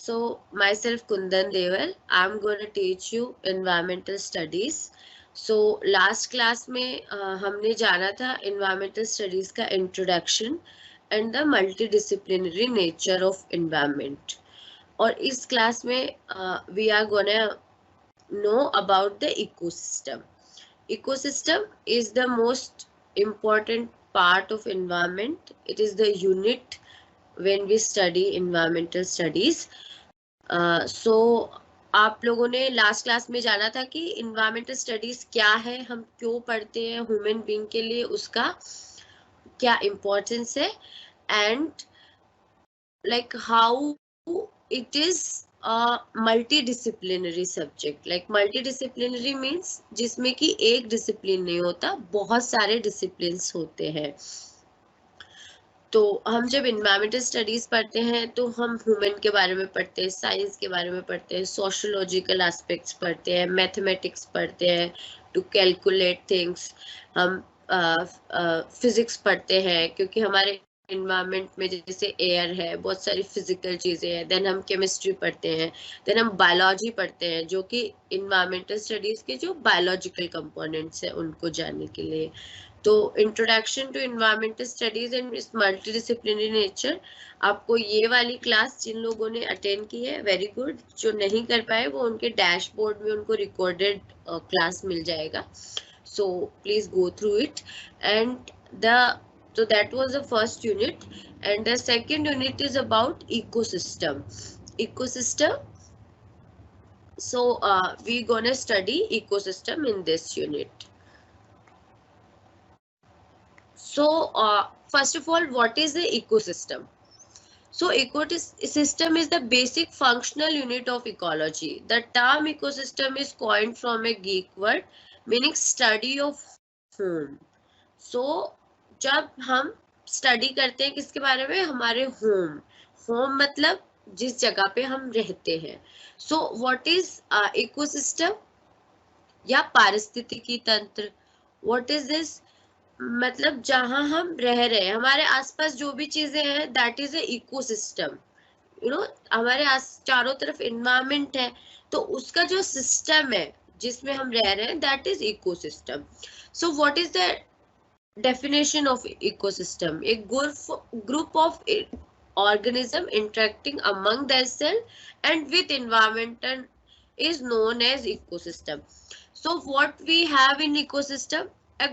So myself Kundan Deval, I'm going to teach you environmental studies. So last class में हमने जाना था environmental studies का introduction and the multidisciplinary nature of environment. और इस class में we are gonna know about the ecosystem. Ecosystem is the most important part of environment. It is the unit when we study environmental studies. सो आप लोगों ने last class में जाना था कि इन्वायरमेंटल स्टडीज क्या है, हम क्यों पढ़ते हैं, ह्यूमन बीइंग के लिए उसका क्या इम्पोर्टेंस है, and like how it is multi disciplinary subject. Like multi disciplinary means जिसमें कि एक डिसिप्लिन नहीं होता, बहुत सारे डिसिप्लिन्स होते हैं. तो हम जब इन्वायरमेंटल स्टडीज पढ़ते हैं तो हम ह्यूमन के बारे में पढ़ते हैं, साइंस के बारे में पढ़ते हैं, सोशियोलॉजिकल एस्पेक्ट्स पढ़ते हैं, मैथमेटिक्स पढ़ते हैं टू कैलकुलेट थिंग्स. हम फिजिक्स पढ़ते हैं क्योंकि हमारे इन्वायरमेंट में जैसे एयर है, बहुत सारी फिजिकल चीजें हैं. देन हम केमिस्ट्री पढ़ते हैं, देन हम बायोलॉजी पढ़ते हैं जो कि इन्वायरमेंटल स्टडीज के जो बायोलॉजिकल कंपोनेंट्स हैं उनको जानने के लिए. तो introduction to environmental studies and its multidisciplinary nature, आपको ये वाली क्लास जिन लोगों ने अटेंड की है वेरी गुड. जो नहीं कर पाए वो उनके डैशबोर्ड में उनको रिकॉर्डेड क्लास मिल जाएगा. So please go through it. And the so that was the first unit, and the second unit is about ecosystem. So we gonna study ecosystem in this unit. So first of all, what is the ecosystem? So ecosystem is the basic functional unit of ecology. The term ecosystem is coined from a Greek word meaning study of home. So जब हम study करते हैं किसके बारे में, हमारे home मतलब जिस जगह पे हम रहते हैं. सो व्हाट इज इकोसिस्टम या पारिस्थितिकी तंत्र? What is this? मतलब जहां हम रह रहे हैं, हमारे आसपास जो भी चीजें हैं, दैट इज ए इकोसिस्टम. हमारे चारों तरफ इन्वायरमेंट है, तो उसका जो सिस्टम है जिसमें हम रह रहे हैं, that is ecosystem. So what is the definition of ecosystem? A group of organism interacting among themselves and with environment is known as ecosystem. So what we have in ecosystem? A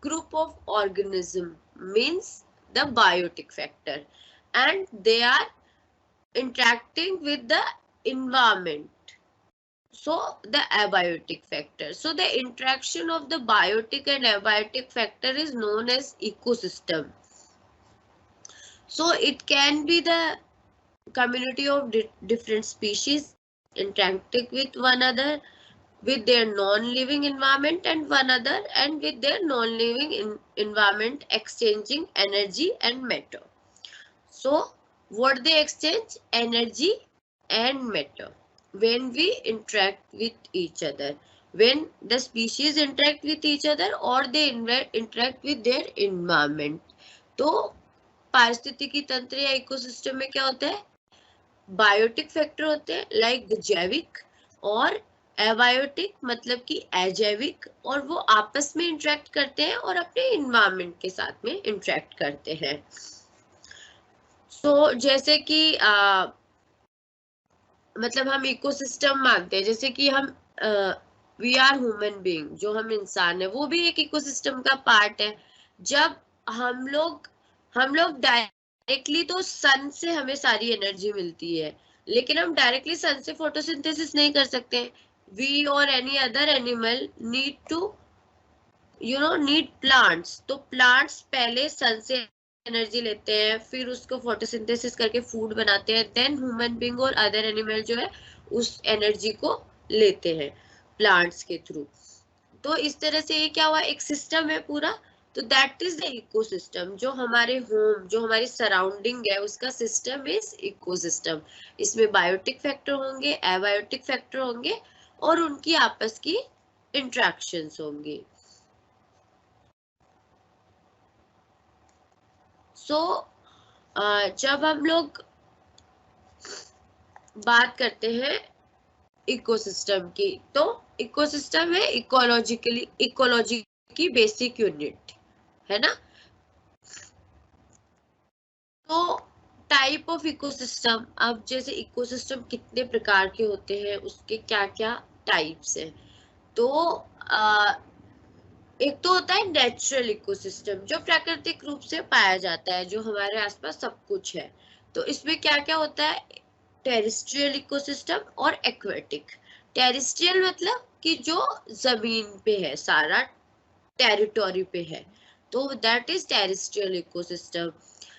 group of organism means the biotic factor, and they are interacting with the environment. So the abiotic factor. So the interaction of the biotic and abiotic factor is known as ecosystem. So it can be the community of different species interacting with one another, with their non-living environment, and one another and with their non-living environment exchanging energy and matter. So what they exchange? Energy and matter. When we interact with each other, when the species interact with each other or they interact with their environment. तो पारिस्थितिकी तंत्र या ecosystem में क्या होता है? Biotic factor होते हैं लाइक जैविक, और एबायोटिक मतलब कि अजैविक, और वो आपस में इंटरेक्ट करते हैं और अपने इन्वायरमेंट के साथ में इंटरेक्ट करते हैं. सो जैसे कि मतलब हम इकोसिस्टम मानते हैं, जैसे कि हम वी आर ह्यूमन बीइंग, जो हम इंसान है वो भी एक इकोसिस्टम का पार्ट है. जब हम लोग डायरेक्टली तो सन से हमें सारी एनर्जी मिलती है, लेकिन हम डायरेक्टली सन से फोटोसिंथेसिस नहीं कर सकते. वी और any other animal need to need plants. तो प्लांट्स पहले सन से एनर्जी लेते हैं, फिर उसको फोटोसिंथेसिस करके फूड बनाते हैं, देन ह्यूमन बीइंग और अदर एनिमल जो है उस एनर्जी को लेते हैं प्लांट्स के थ्रू. तो इस तरह से ये क्या हुआ, एक सिस्टम है पूरा. तो दैट इज द इकोसिस्टम. जो हमारे होम, जो हमारी सराउंडिंग है, उसका सिस्टम इज इकोसिस्टम. इसमें बायोटिक फैक्टर होंगे, एबायोटिक फैक्टर होंगे, और उनकी आपस की इंट्रैक्शंस होंगी. सो जब हम लोग बात करते हैं इकोसिस्टम की। तो इकोसिस्टम है इकोलॉजी की बेसिक यूनिट, है ना। तो टाइप ऑफ इकोसिस्टम, अब जैसे इकोसिस्टम कितने प्रकार के होते हैं, उसके क्या क्या टाइप्स हैं। तो एक तो होता है नेचुरल इकोसिस्टम, जो प्राकृतिक रूप से पाया जाता है, जो हमारे आसपास सब कुछ है। तो इसमें क्या क्या होता है, टेरेस्ट्रियल इकोसिस्टम और एक्वेटिक। टेरेस्ट्रियल मतलब कि जो जमीन पे है, सारा टेरिटोरी पे है, तो दैट इज टेरेस्ट्रियल इकोसिस्टम।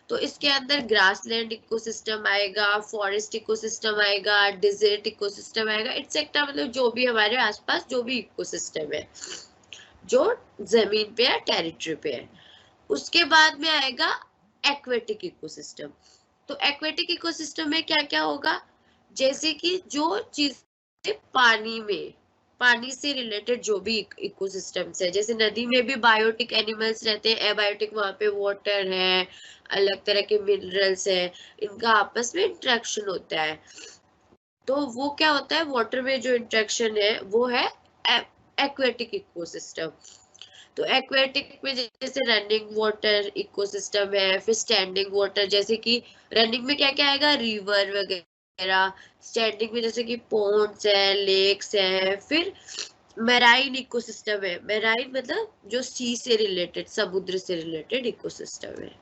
तो इसके अंदर ग्रासलैंड इकोसिस्टम आएगा, फॉरेस्ट इकोसिस्टम आएगा, डिजर्ट इकोसिस्टम आएगा, एक्सेट्रा, मतलब जो भी हमारे आसपास जो भी इकोसिस्टम है जो जमीन पे है, टेरिटरी पे है। उसके बाद में आएगा एक्वेटिक इकोसिस्टम। तो एक्वेटिक इकोसिस्टम में क्या क्या होगा, जैसे कि जो चीज पानी में, पानी से रिलेटेड जो भी इकोसिस्टम्स है, जैसे नदी में भी बायोटिक एनिमल्स रहते हैं, एबायोटिक वहां पे वाटर है, अलग तरह के मिनरल्स है, इनका आपस में इंटरेक्शन होता है। तो वो क्या होता है, वाटर में जो इंटरेक्शन है वो है एक्वेटिक इकोसिस्टम। तो एक्वेटिक में जैसे रनिंग वाटर इकोसिस्टम है, फिर स्टैंडिंग वाटर, जैसे कि रनिंग में क्या क्या आएगा, रिवर वगैरह, स्टैंडिंग में जैसे कि पोन्ड्स है, लेक्स है, फिर मैराइन इकोसिस्टम है। मैराइन मतलब जो सी से रिलेटेड, समुद्र से रिलेटेड इकोसिस्टम है।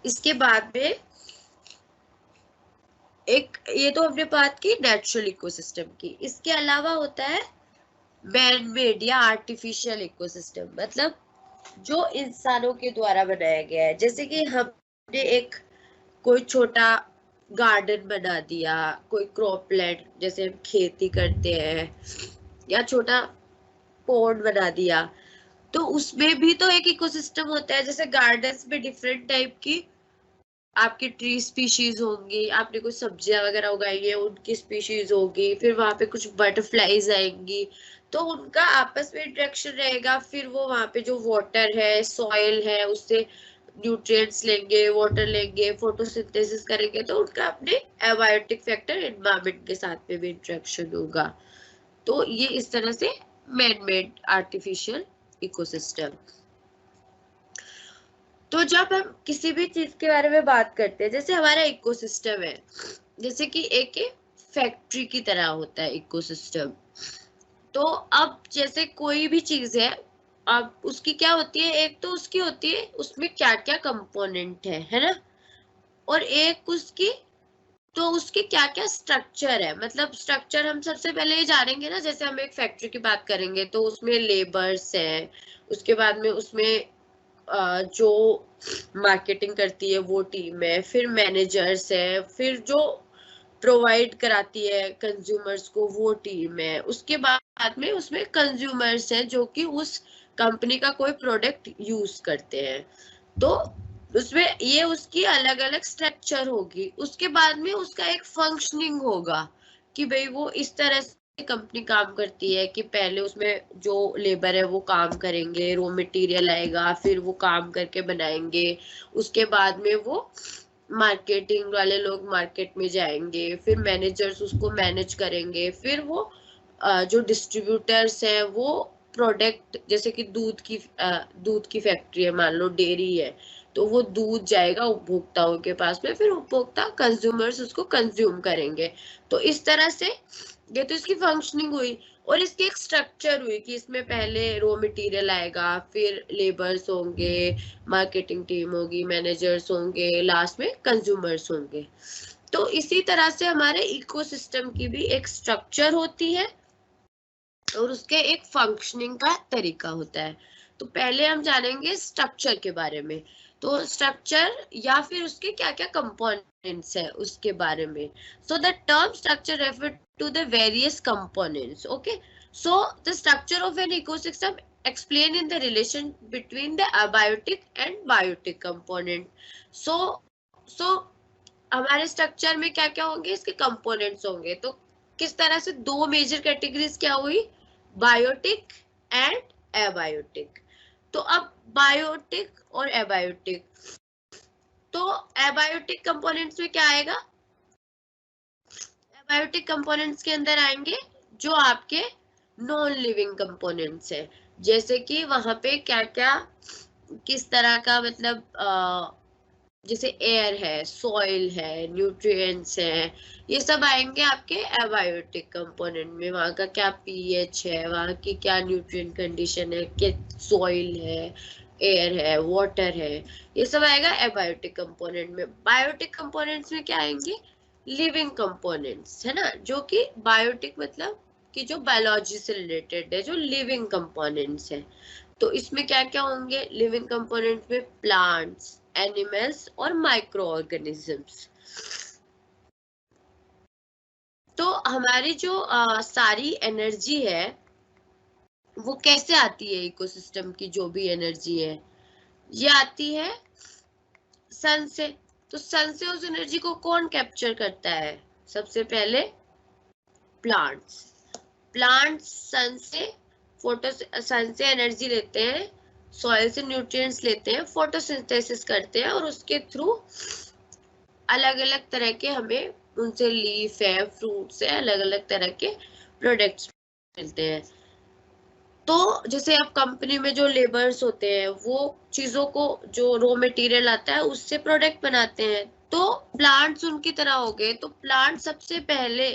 इसके बाद में एक, ये तो हमने बात की नेचुरल इकोसिस्टम की। इसके अलावा होता है मैन मेड या आर्टिफिशियल इकोसिस्टम, मतलब जो इंसानों के द्वारा बनाया गया है। जैसे कि हमने एक कोई छोटा गार्डन बना दिया, कोई क्रॉपलैंड जैसे हम खेती करते हैं, या छोटा पॉन्ड बना दिया, तो उसमें भी तो एक इकोसिस्टम होता है। जैसे गार्डन्स में डिफरेंट टाइप की आपकी ट्री स्पीशीज होंगी, आपने कुछ सब्जियां वगैरह उगाई है, उनकी स्पीशीज होगी, फिर वहां पे कुछ बटरफ्लाईज आएंगी, तो उनका आपस में इंटरेक्शन रहेगा। फिर वो वहां पे जो वाटर है, सॉइल है, उससे न्यूट्रिएंट्स लेंगे, वाटर लेंगे, फोटोसिंथेसिस करेंगे, तो उनका अपने एबायोटिक फैक्टर एनवायरमेंट के साथ में भी इंटरेक्शन होगा। तो ये इस तरह से मैन मेड आर्टिफिशियल इकोसिस्टम। तो जब हम किसी भी चीज के बारे में बात करते हैं, जैसे हमारा इकोसिस्टम है, जैसे कि एक फैक्ट्री की तरह होता है इकोसिस्टम। तो अब जैसे कोई भी चीज है, अब उसकी क्या होती है, एक तो उसकी होती है उसमें क्या क्या कंपोनेंट है ना, और एक उसकी, तो उसके क्या क्या स्ट्रक्चर है। मतलब स्ट्रक्चर हम सबसे पहले ये जानेंगे ना, जैसे हम एक फैक्ट्री की बात करेंगे तो उसमें लेबर्स है, उसके बाद में उसमें जो मार्केटिंग करती है वो टीम है, फिर मैनेजर्स है, फिर जो प्रोवाइड कराती है कंज्यूमर्स को वो टीम है, उसके बाद में उसमें कंज्यूमर्स है जो कि उस कंपनी का कोई प्रोडक्ट यूज करते हैं। तो उसमें ये उसकी अलग अलग स्ट्रक्चर होगी। उसके बाद में उसका एक फंक्शनिंग होगा कि भाई वो इस तरह से कंपनी काम करती है कि पहले उसमें जो लेबर है वो काम करेंगे, रॉ मटेरियल आएगा, फिर वो काम करके बनाएंगे, उसके बाद में वो मार्केटिंग वाले लोग मार्केट में जाएंगे, फिर मैनेजर्स उसको मैनेज करेंगे, फिर वो जो डिस्ट्रीब्यूटर्स हैं वो प्रोडक्ट, जैसे कि दूध की फैक्ट्री है, मान लो डेयरी है, तो वो दूध जाएगा उपभोक्ताओं के पास में, फिर उपभोक्ता कंज्यूमर्स उसको कंज्यूम करेंगे। तो इस तरह से ये तो इसकी फंक्शनिंग हुई। और इसकी एक स्ट्रक्चर हुई कि इसमें पहले रॉ मटेरियल आएगा, फिर लेबर्स होंगे, मार्केटिंग टीम होगी, मैनेजर्स होंगे, लास्ट में कंज्यूमर्स होंगे। तो इसी तरह से हमारे इकोसिस्टम की भी एक स्ट्रक्चर होती है और उसके एक फंक्शनिंग का तरीका होता है। तो पहले हम जानेंगे स्ट्रक्चर के बारे में। तो स्ट्रक्चर या फिर उसके क्या क्या कंपोनेंट्स है उसके बारे में। So the term structure refer to the various components. Okay, so the structure of an ecosystem explain in the relation between the abiotic and biotic component. so so हमारे स्ट्रक्चर में क्या क्या होंगे, इसके कंपोनेंट्स होंगे। तो किस तरह से दो मेजर कैटेगरीज क्या हुई, बायोटिक एंड एबायोटिक। तो अब बायोटिक और एबायोटिक, तो एबायोटिक कंपोनेंट्स में क्या आएगा, एबायोटिक कंपोनेंट्स के अंदर आएंगे जो आपके नॉन लिविंग कंपोनेंट्स है, जैसे कि वहां पे क्या क्या किस तरह का मतलब जैसे एयर है, सॉइल है, न्यूट्रिएंट्स है, ये सब आएंगे आपके एबायोटिक कंपोनेंट में। वहाँ का क्या पीएच है, वहाँ की क्या न्यूट्रिएंट कंडीशन है, कि सॉइल है, एयर है, वाटर है, ये सब आएगा एबायोटिक कंपोनेंट में। बायोटिक कंपोनेंट्स में क्या आएंगे, लिविंग कंपोनेंट्स है ना, जो कि बायोटिक मतलब कि जो बायोलॉजी से रिलेटेड है, जो लिविंग कंपोनेंट्स है। तो इसमें क्या क्या होंगे लिविंग कंपोनेंट्स में, प्लांट्स, एनिमल्स और माइक्रो ऑर्गेनिजम्स। तो हमारी जो सारी एनर्जी है वो कैसे आती है, इकोसिस्टम की जो भी एनर्जी है ये आती है सन से। तो सन से उस एनर्जी को कौन कैप्चर करता है, सबसे पहले प्लांट्स। प्लांट्स सन से एनर्जी लेते हैं, सॉइल से न्यूट्रिएंट्स लेते हैं, फोटोसिंथेसिस करते हैं और उसके थ्रू अलग अलग तरह के हमें उनसे लीफ है, फ्रूट से अलग अलग तरह के प्रोडक्ट्स मिलते हैं। तो जैसे अब कंपनी में जो लेबर्स होते हैं वो चीजों को, जो रॉ मटेरियल आता है उससे प्रोडक्ट बनाते हैं। तो प्लांट्स उनकी तरह हो गए। तो प्लांट सबसे पहले,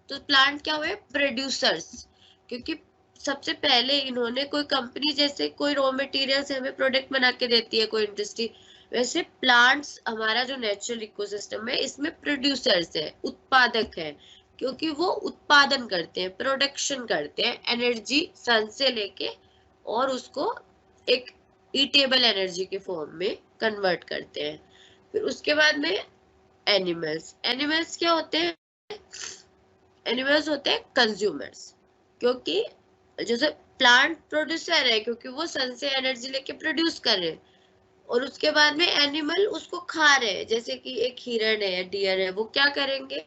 तो प्लांट क्या हुए, प्रोड्यूसर्स, क्योंकि सबसे पहले इन्होंने, कोई कंपनी जैसे कोई रॉ मटेरियल से हमें प्रोडक्ट बना के देती है कोई इंडस्ट्री, वैसे प्लांट्स हमारा जो नेचुरल इकोसिस्टम है इसमें प्रोड्यूसर्स है, उत्पादक है, क्योंकि वो उत्पादन करते हैं, प्रोडक्शन करते हैं एनर्जी सन से लेके, और उसको एक ईटेबल एनर्जी के फॉर्म में कन्वर्ट करते हैं। फिर उसके बाद में एनिमल्स। एनिमल्स क्या होते हैं, एनिमल्स होते हैं कंज्यूमर्स, क्योंकि जैसे प्लांट प्रोड्यूसर है क्योंकि वो सन से एनर्जी लेके प्रोड्यूस कर रहे हैं, और उसके बाद में एनिमल उसको खा रहे हैं, जैसे कि एक हिरण है, डियर है, वो क्या करेंगे,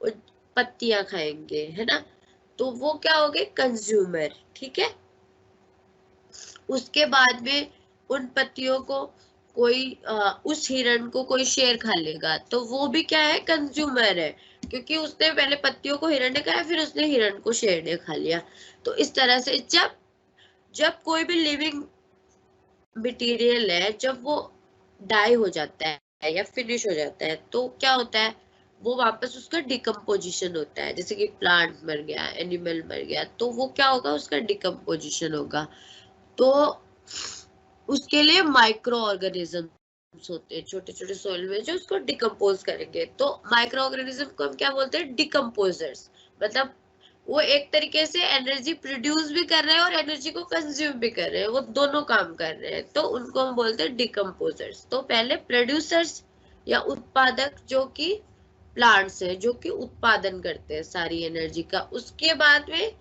वो पत्तियां खाएंगे, है ना, तो वो क्या हो गए, कंज्यूमर। ठीक है, उसके बाद में उन पत्तियों को कोई उस हिरण को कोई शेर खा लेगा, तो वो भी क्या है, कंज्यूमर है, क्योंकि उसने पहले पत्तियों को हिरण ने खाया, फिर उसने हिरण को शेर ने खा लिया। तो इस तरह से जब जब कोई भी लिविंग मटेरियल है, जब वो डाई हो जाता है या फिनिश हो जाता है, तो क्या होता है, वो वापस उसका डिकम्पोजिशन होता है। जैसे कि प्लांट मर गया, एनिमल मर गया, तो वो क्या होगा, उसका डिकम्पोजिशन होगा। तो उसके लिए माइक्रो ऑर्गेनिजम्स होते हैं छोटे छोटे सॉइल में, जो उसको डिकम्पोज करेंगे। तो माइक्रो ऑर्गेनिज्म को हम क्या बोलते हैं, डिकम्पोजर्स। मतलब वो एक तरीके से एनर्जी प्रोड्यूस भी कर रहे हैं और एनर्जी को कंज्यूम भी कर रहे हैं, वो दोनों काम कर रहे हैं, तो उनको हम बोलते हैं डिकम्पोजर्स। तो पहले प्रोड्यूसर्स या उत्पादक, जो कि प्लांट्स है, जो कि उत्पादन करते हैं सारी एनर्जी का। उसके बाद में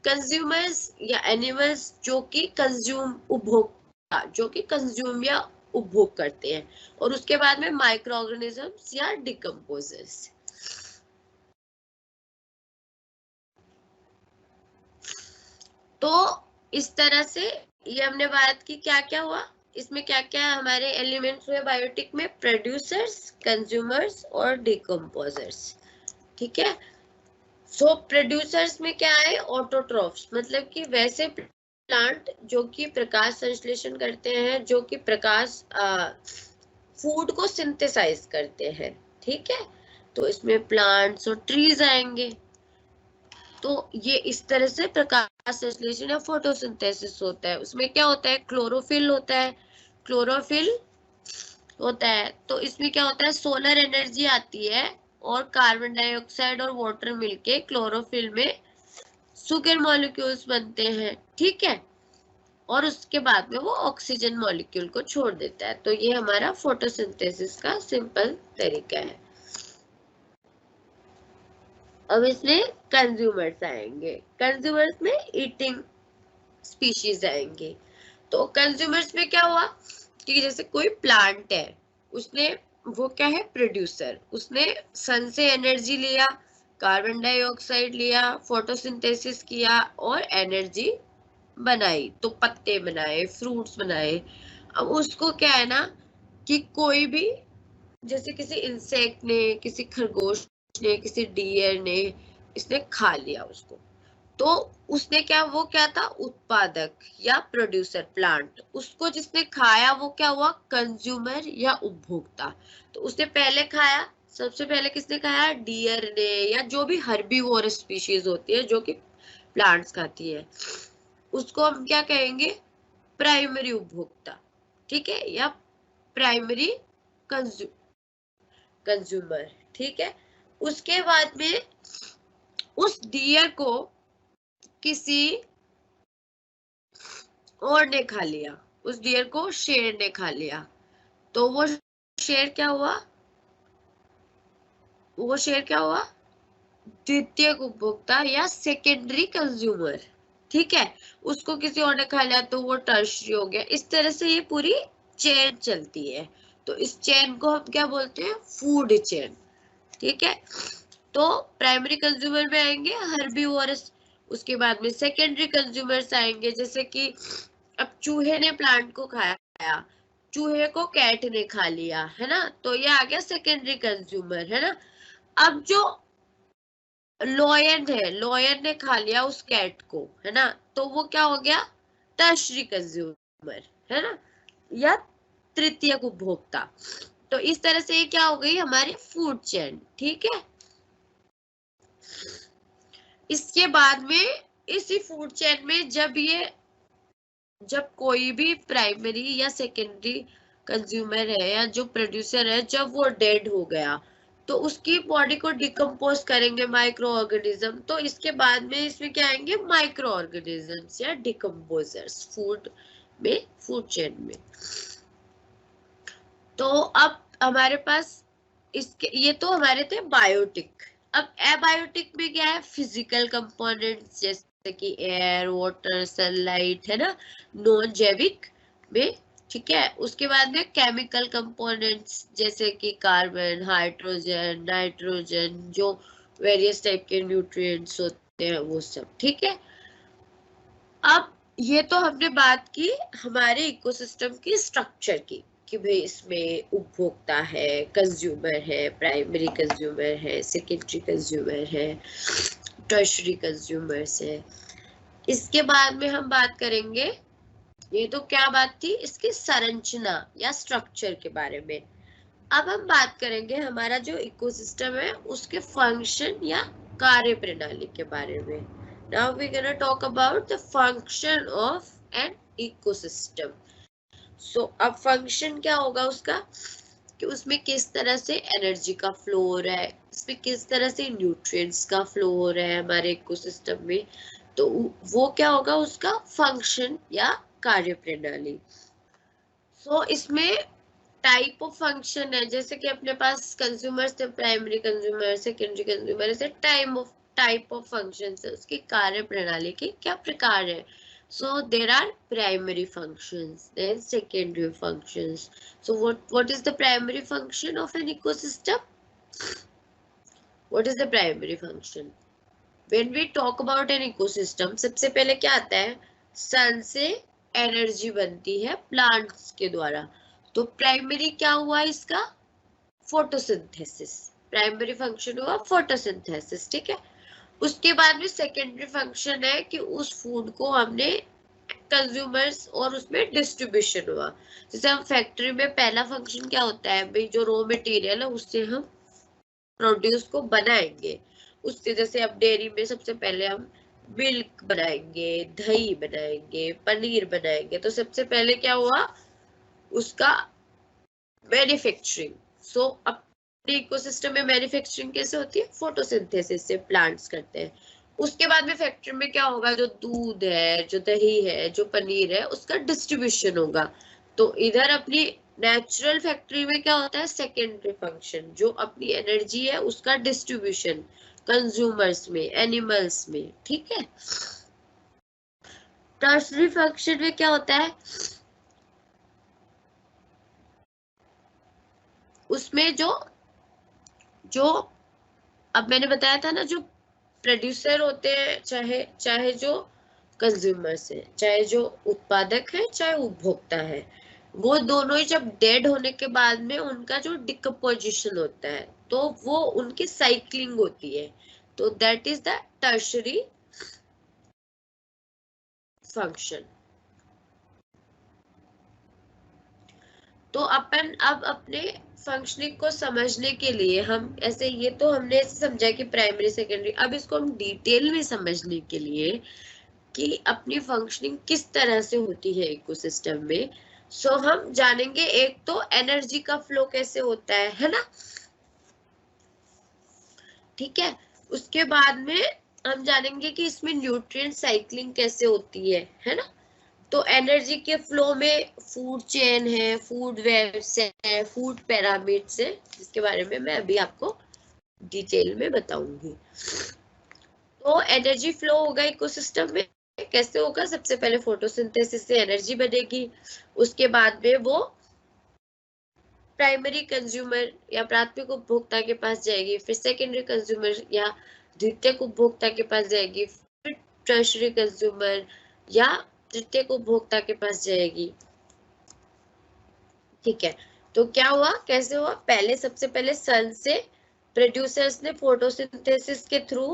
कंज्यूमर्स या एनिमल्स, जो कि कंज्यूम, उपभोक्ता, जो कि कंज्यूम या उपभोग करते हैं। और उसके बाद में माइक्रो ऑर्गेनिजम्स या डिकम्पोजर्स। तो इस तरह से ये हमने बात की, क्या क्या हुआ इसमें, क्या क्या हमारे एलिमेंट्स हुए बायोटिक में, प्रोड्यूसर्स, कंज्यूमर्स और डिकम्पोजर्स। ठीक है, सो प्रोड्यूसर्स में क्या है, ऑटोट्रॉफ्स, मतलब कि वैसे प्लांट जो कि प्रकाश संश्लेषण करते हैं, जो कि प्रकाश फूड को सिंथेसाइज करते हैं। ठीक है, तो इसमें प्लांट्स और ट्रीज आएंगे। तो ये इस तरह से प्रकाश संश्लेषण या फोटोसिंथेसिस होता है। उसमें क्या होता है, क्लोरोफिल होता है, क्लोरोफिल होता है। तो इसमें क्या होता है, सोलर एनर्जी आती है और कार्बन डाइऑक्साइड और वाटर मिलके क्लोरोफिल में सुगर मॉलिक्यूल्स बनते हैं। ठीक है, और उसके बाद में वो ऑक्सीजन मॉलिक्यूल को छोड़ देता है। तो ये हमारा फोटोसिंथेसिस का सिंपल तरीका है। अब इसमें कंज्यूमर्स आएंगे। कंज्यूमर्स में ईटिंग स्पीशीज आएंगे। तो कंज्यूमर्स में क्या हुआ कि जैसे कोई प्लांट है, उसने, वो क्या है, प्रोड्यूसर, उसने सन से एनर्जी लिया, कार्बन डाइऑक्साइड लिया, फोटोसिंथेसिस किया और एनर्जी बनाई, तो पत्ते बनाए, फ्रूट्स बनाए। अब उसको क्या है ना, कि कोई भी, जैसे किसी इंसेक्ट ने, किसी खरगोश ने किसी डियर ने इसने खा लिया उसको, तो उसने क्या था, उत्पादक या प्रोड्यूसर प्लांट, उसको जिसने खाया वो क्या हुआ, कंज्यूमर या उपभोक्ता। तो उसने पहले खाया, सबसे पहले किसने खाया, डियर ने, या जो भी हर्बीवोर स्पीशीज होती है जो कि प्लांट्स खाती है, उसको हम क्या कहेंगे, प्राइमरी उपभोक्ता, ठीक है, या प्राइमरी कंज्यूमर, ठीक है। उसके बाद में उस डियर को किसी और ने खा लिया, उस डियर को शेर ने खा लिया, तो वो शेर क्या हुआ, द्वितीय उपभोक्ता या सेकेंडरी कंज्यूमर, ठीक है। उसको किसी और ने खा लिया तो वो टर्शरी हो गया। इस तरह से ये पूरी चेन चलती है, तो इस चेन को हम क्या बोलते हैं, फूड चेन, ठीक है। तो प्राइमरी कंज्यूमर में आएंगे हर्बीवोरस, उसके बाद में सेकेंडरी कंज्यूमर्स आएंगे, जैसे कि अब चूहे ने प्लांट को खाया, चूहे को कैट ने खा लिया, है ना, तो ये आ गया सेकेंडरी कंज्यूमर, है ना। अब जो लॉयन ने खा लिया उस कैट को, है ना, तो वो क्या हो गया, टर्शरी कंज्यूमर, है ना, या तृतीय उपभोक्ता। तो इस तरह से ये क्या हो गई हमारी फूड चेन, ठीक है। इसके बाद में इसी फूड चेन में जब कोई भी प्राइमरी या सेकेंडरी कंज्यूमर है या जो प्रोड्यूसर है, जब वो डेड हो गया तो उसकी बॉडी को डिकम्पोज करेंगे माइक्रो ऑर्गेनिज्म, तो इसके बाद में इसमें क्या आएंगे, माइक्रो ऑर्गेनिजम्स या डिकम्पोजर्स फूड में, फूड चेन में। तो अब हमारे पास इसके, ये तो हमारे थे बायोटिक। अब एबायोटिक में क्या है, फिजिकल कंपोनेंट्स जैसे कि एयर, वाटर, सनलाइट, है ना, नॉन जैविक में, ठीक है। उसके बाद में केमिकल कंपोनेंट्स जैसे कि कार्बन, हाइड्रोजन, नाइट्रोजन, जो वेरियस टाइप के न्यूट्रिएंट्स होते हैं वो सब, ठीक है। अब ये तो हमने बात की हमारे इकोसिस्टम की स्ट्रक्चर की, कि भाई इसमें उपभोक्ता है, कंज्यूमर है, प्राइमरी कंज्यूमर है, सेकेंडरी कंज्यूमर है, टर्शरी कंज्यूमर्स है। इसके बाद में हम बात करेंगे, ये तो क्या बात थी, इसकी संरचना या स्ट्रक्चर के बारे में। अब हम बात करेंगे हमारा जो इकोसिस्टम है उसके फंक्शन या कार्य प्रणाली के बारे में। Now we're gonna talk about the function of an ecosystem. So अब फंक्शन क्या होगा उसका, कि उसमें किस तरह से एनर्जी का फ्लो हो रहा है, इसमें किस तरह से न्यूट्रिएंट्स का फ्लो हो रहा है हमारे इकोसिस्टम में, तो वो क्या होगा उसका फंक्शन या कार्य प्रणाली। सो इसमें टाइप ऑफ फंक्शन है, जैसे कि अपने पास कंज्यूमर्स थे, प्राइमरी कंज्यूमर, सेकेंडरी कंज्यूमर, ऐसे टाइप ऑफ फंक्शंस है, उसकी कार्य प्रणाली के क्या प्रकार है। So there are primary functions, then secondary functions. So what is the primary function of an ecosystem, what is the primary function when we talk about an ecosystem. सबसे पहले क्या आता है, सन से एनर्जी बनती है प्लांट्स के द्वारा, तो प्राइमरी क्या हुआ इसका, फोटोसिंथेसिस, प्राइमरी फंक्शन हुआ फोटोसिंथेसिस, ठीक है। उसके बाद में सेकेंडरी फंक्शन है कि उस फूड को हमने कंज्यूमर्स और उसमें डिस्ट्रीब्यूशन हुआ। जैसे हम फैक्ट्री में पहला फंक्शन क्या होता है, भाई जो रॉ मटेरियल है उससे हम प्रोड्यूस को बनाएंगे, उससे जैसे अब डेयरी में सबसे पहले हम मिल्क बनाएंगे, दही बनाएंगे, पनीर बनाएंगे, तो सबसे पहले क्या हुआ उसका मैन्युफैक्चरिंग। सो अपने इकोसिस्टम में मैन्युफैक्चरिंग कैसे होती है, फोटोसिंथेसिस से प्लांट्स करते हैं। उसके बाद में फैक्ट्री में क्या होगा, जो दूध है, जो दही है, जो पनीर है, उसका डिस्ट्रीब्यूशन होगा। तो इधर अपनी नेचुरल फैक्ट्री में क्या होता है, सेकेंडरी फंक्शन, जो अपनी एनर्जी है उसका डिस्ट्रीब्यूशन कंज्यूमर्स में, एनिमल्स में, ठीक है। टर्शरी फंक्शन में क्या होता है, उसमें जो जो अब मैंने बताया था ना, जो प्रोड्यूसर होते हैं, चाहे चाहे जो कंज्यूमर्स है, चाहे जो उत्पादक है, चाहे उपभोक्ता है, वो दोनों ही जब डेड होने के बाद में उनका जो डिकम्पोजिशन होता है, तो वो उनकी साइक्लिंग होती है, तो that is the tertiary function. तो अपन अब अपने फंक्शनिंग को समझने के लिए हम ऐसे, ये तो हमने ऐसे समझा कि प्राइमरी सेकेंडरी, अब इसको हम डिटेल में समझने के लिए कि अपनी फंक्शनिंग किस तरह से होती है इकोसिस्टम में, सो हम जानेंगे एक तो एनर्जी का फ्लो कैसे होता है ना, ठीक है। उसके बाद में हम जानेंगे कि इसमें न्यूट्रिएंट साइक्लिंग कैसे होती है ना। तो एनर्जी के फ्लो में फूड चेन है, फूड वेब्स है, फूड पिरामिड्स है, जिसके बारे में मैं अभी आपको डिटेल में बताऊंगी। तो एनर्जी फ्लो होगा इकोसिस्टम में, कैसे होगा, सबसे पहले फोटोसिंथेसिस से एनर्जी बनेगी, उसके बाद में वो प्राइमरी कंज्यूमर या प्राथमिक उपभोक्ता के पास जाएगी, फिर सेकेंडरी कंज्यूमर या द्वितीयक उपभोक्ता के पास जाएगी, फिर टर्शरी कंज्यूमर या तृतीयक उपभोक्ता के पास जाएगी, ठीक है। तो क्या हुआ, कैसे हुआ, पहले सबसे पहले सन से प्रोड्यूसर्स ने फोटोसिंथेसिस के थ्रू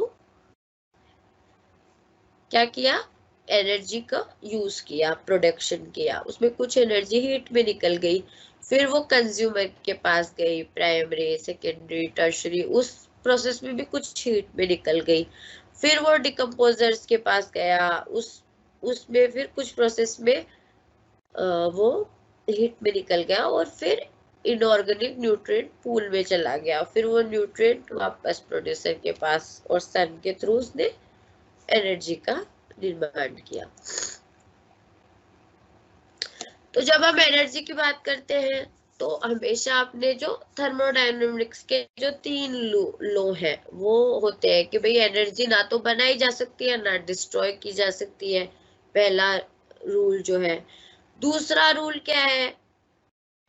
क्या किया, एनर्जी का यूज किया, प्रोडक्शन किया, उसमें कुछ एनर्जी हीट में निकल गई, फिर वो कंज्यूमर के पास गई, प्राइमरी सेकेंडरी टर्शरी, उस प्रोसेस में भी कुछ हीट में निकल गई, फिर वो डिकम्पोजर्स के पास गया, उसमें फिर कुछ प्रोसेस में वो हीट में निकल गया, और फिर इनऑर्गेनिक न्यूट्रिएंट पूल में चला गया, फिर वो न्यूट्रिएंट वापस प्रोड्यूसर के पास, और सन के थ्रू उसने एनर्जी का निर्माण किया। तो जब हम एनर्जी की बात करते हैं तो हमेशा आपने जो थर्मोडायनेमिक्स के जो 3 लो है वो होते हैं कि भाई एनर्जी ना तो बनाई जा सकती है ना डिस्ट्रॉय की जा सकती है, पहला रूल जो है। दूसरा रूल क्या है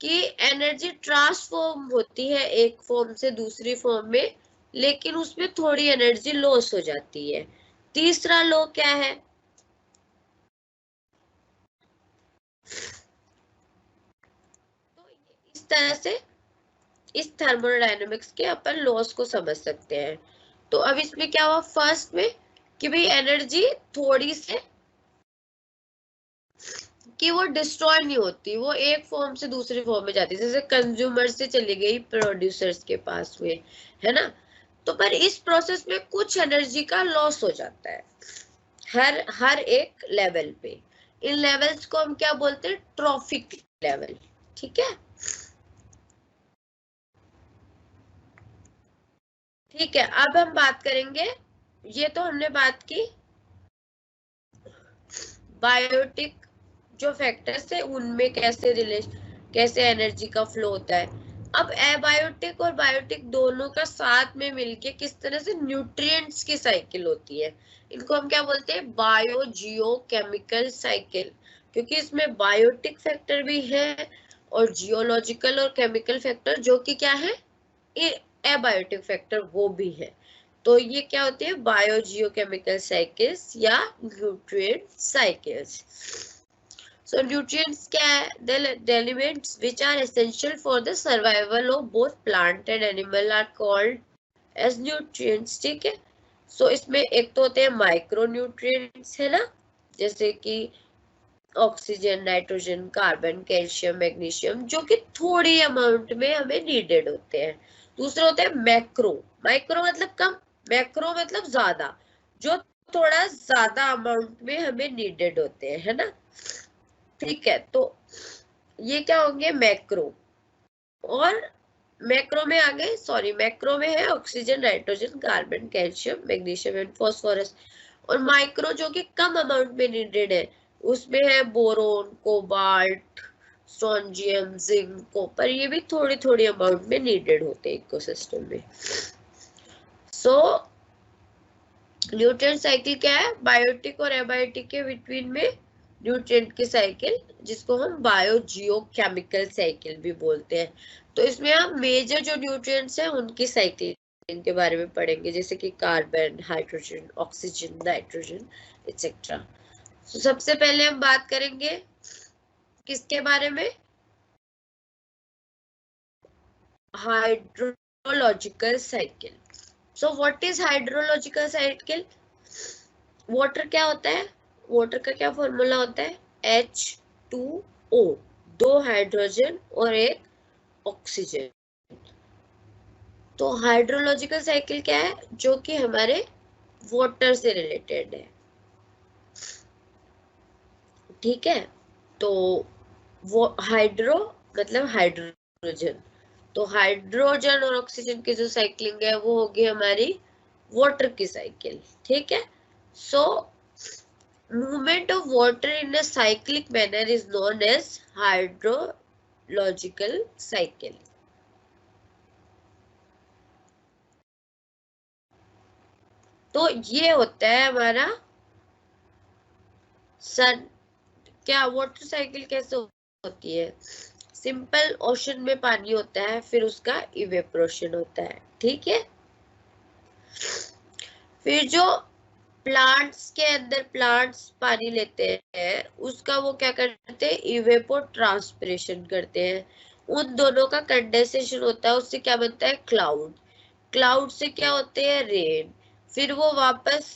कि एनर्जी ट्रांसफॉर्म होती है एक फॉर्म से दूसरी फॉर्म में, लेकिन उसमें थोड़ी एनर्जी लॉस हो जाती है। तीसरा लॉ क्या है, तो इस तरह से इस थर्मोडायनेमिक्स के अपन लॉस को समझ सकते हैं। तो अब इसमें क्या हुआ, फर्स्ट में कि भाई एनर्जी थोड़ी से कि वो डिस्ट्रॉय नहीं होती, वो एक फॉर्म से दूसरी फॉर्म में जाती है, जैसे कंज्यूमर से चली गई प्रोड्यूसर्स के पास में, है ना। तो पर इस प्रोसेस में कुछ एनर्जी का लॉस हो जाता है हर एक लेवल पे। इन लेवल्स को हम क्या बोलते हैं, ट्रॉफिक लेवल, ठीक है। ठीक है, अब हम बात करेंगे, ये तो हमने बात की बायोटिक जो फैक्टर्स है उनमें कैसे एनर्जी का फ्लो होता है। अब एबायोटिक और बायोटिक दोनों का साथ में मिलके किस तरह से न्यूट्रिएंट्स की साइकिल होती है, इनको हम क्या बोलते हैं, बायो जियो केमिकल साइकिल, क्योंकि इसमें बायोटिक फैक्टर भी है और जियोलॉजिकल और केमिकल फैक्टर जो कि क्या है, एबायोटिक फैक्टर वो भी है। तो ये क्या होते हैं, बायोजियोकेमिकल साइकिल्स या न्यूट्रिएंट साइकिल्स। सो न्यूट्रिएंट्स क्या है, the elements which are essential for the survival of both plant and animal are called as nutrients, ठीक है। सो इसमें एक तो होते हैं माइक्रो न्यूट्रिएंट्स, है ना, जैसे कि oxygen, nitrogen, carbon, calcium, magnesium, जो कि थोड़ी अमाउंट में हमें नीडेड होते हैं। दूसरे होते हैं मैक्रो, माइक्रो मतलब कम, मैक्रो मतलब ज्यादा, जो थोड़ा ज्यादा अमाउंट में हमें नीडेड होते हैं, है ना, ठीक है। तो ये क्या होंगे, मैक्रो। और मैक्रो में आगे, सॉरी, मैक्रो में है oxygen, nitrogen, carbon, calcium, magnesium and phosphorus. और माइक्रो जो कि कम अमाउंट में नीडेड है, उसमें है बोरोन, कोबाल्ट, स्ट्रोंजियम, जिंक, कॉपर, ये भी थोड़ी थोड़ी अमाउंट में नीडेड होते हैं इकोसिस्टम में। सो न्यूट्रिएंट साइकिल क्या है, बायोटिक और एबायोटिक के बिटवीन में न्यूट्रिएंट की साइकिल, जिसको हम बायोजियोकेमिकल साइकिल भी बोलते हैं। तो इसमें हम मेजर जो न्यूट्रिएंट्स हैं उनकी साइकिल इनके बारे में पढ़ेंगे, जैसे कि carbon, hydrogen, oxygen, nitrogen etcetera. तो सबसे पहले हम बात करेंगे किसके बारे में, hydrogen hydrological cycle. So what is hydrological cycle? Water क्या होता है? वाटर का क्या फॉर्मूला होता है? H2O, 2 हाइड्रोजन और 1 ऑक्सीजन. तो हाइड्रोलॉजिकल साइकिल क्या है? जो कि हमारे वाटर से रिलेटेड है. ठीक है, तो वो हाइड्रो मतलब हाइड्रोजन, तो हाइड्रोजन और ऑक्सीजन की जो साइक्लिंग है वो होगी हमारी वाटर की साइकिल. ठीक है, सो movement of water in a cyclic manner is known as hydrological cycle. तो ये होता है हमारा सन. क्या वाटर साइकिल कैसे होती है? सिंपल ओशन में पानी होता है, फिर उसका इवेपोरेशन होता है. ठीक है, फिर जो प्लांट्स के अंदर प्लांट्स पानी लेते हैं उसका वो क्या करते हैं? इवेपो ट्रांसपिरेशन करते हैं. उन दोनों का कंडेंसेशन होता है, उससे क्या बनता है? क्लाउड. क्लाउड से क्या होते हैं? रेन. फिर वो वापस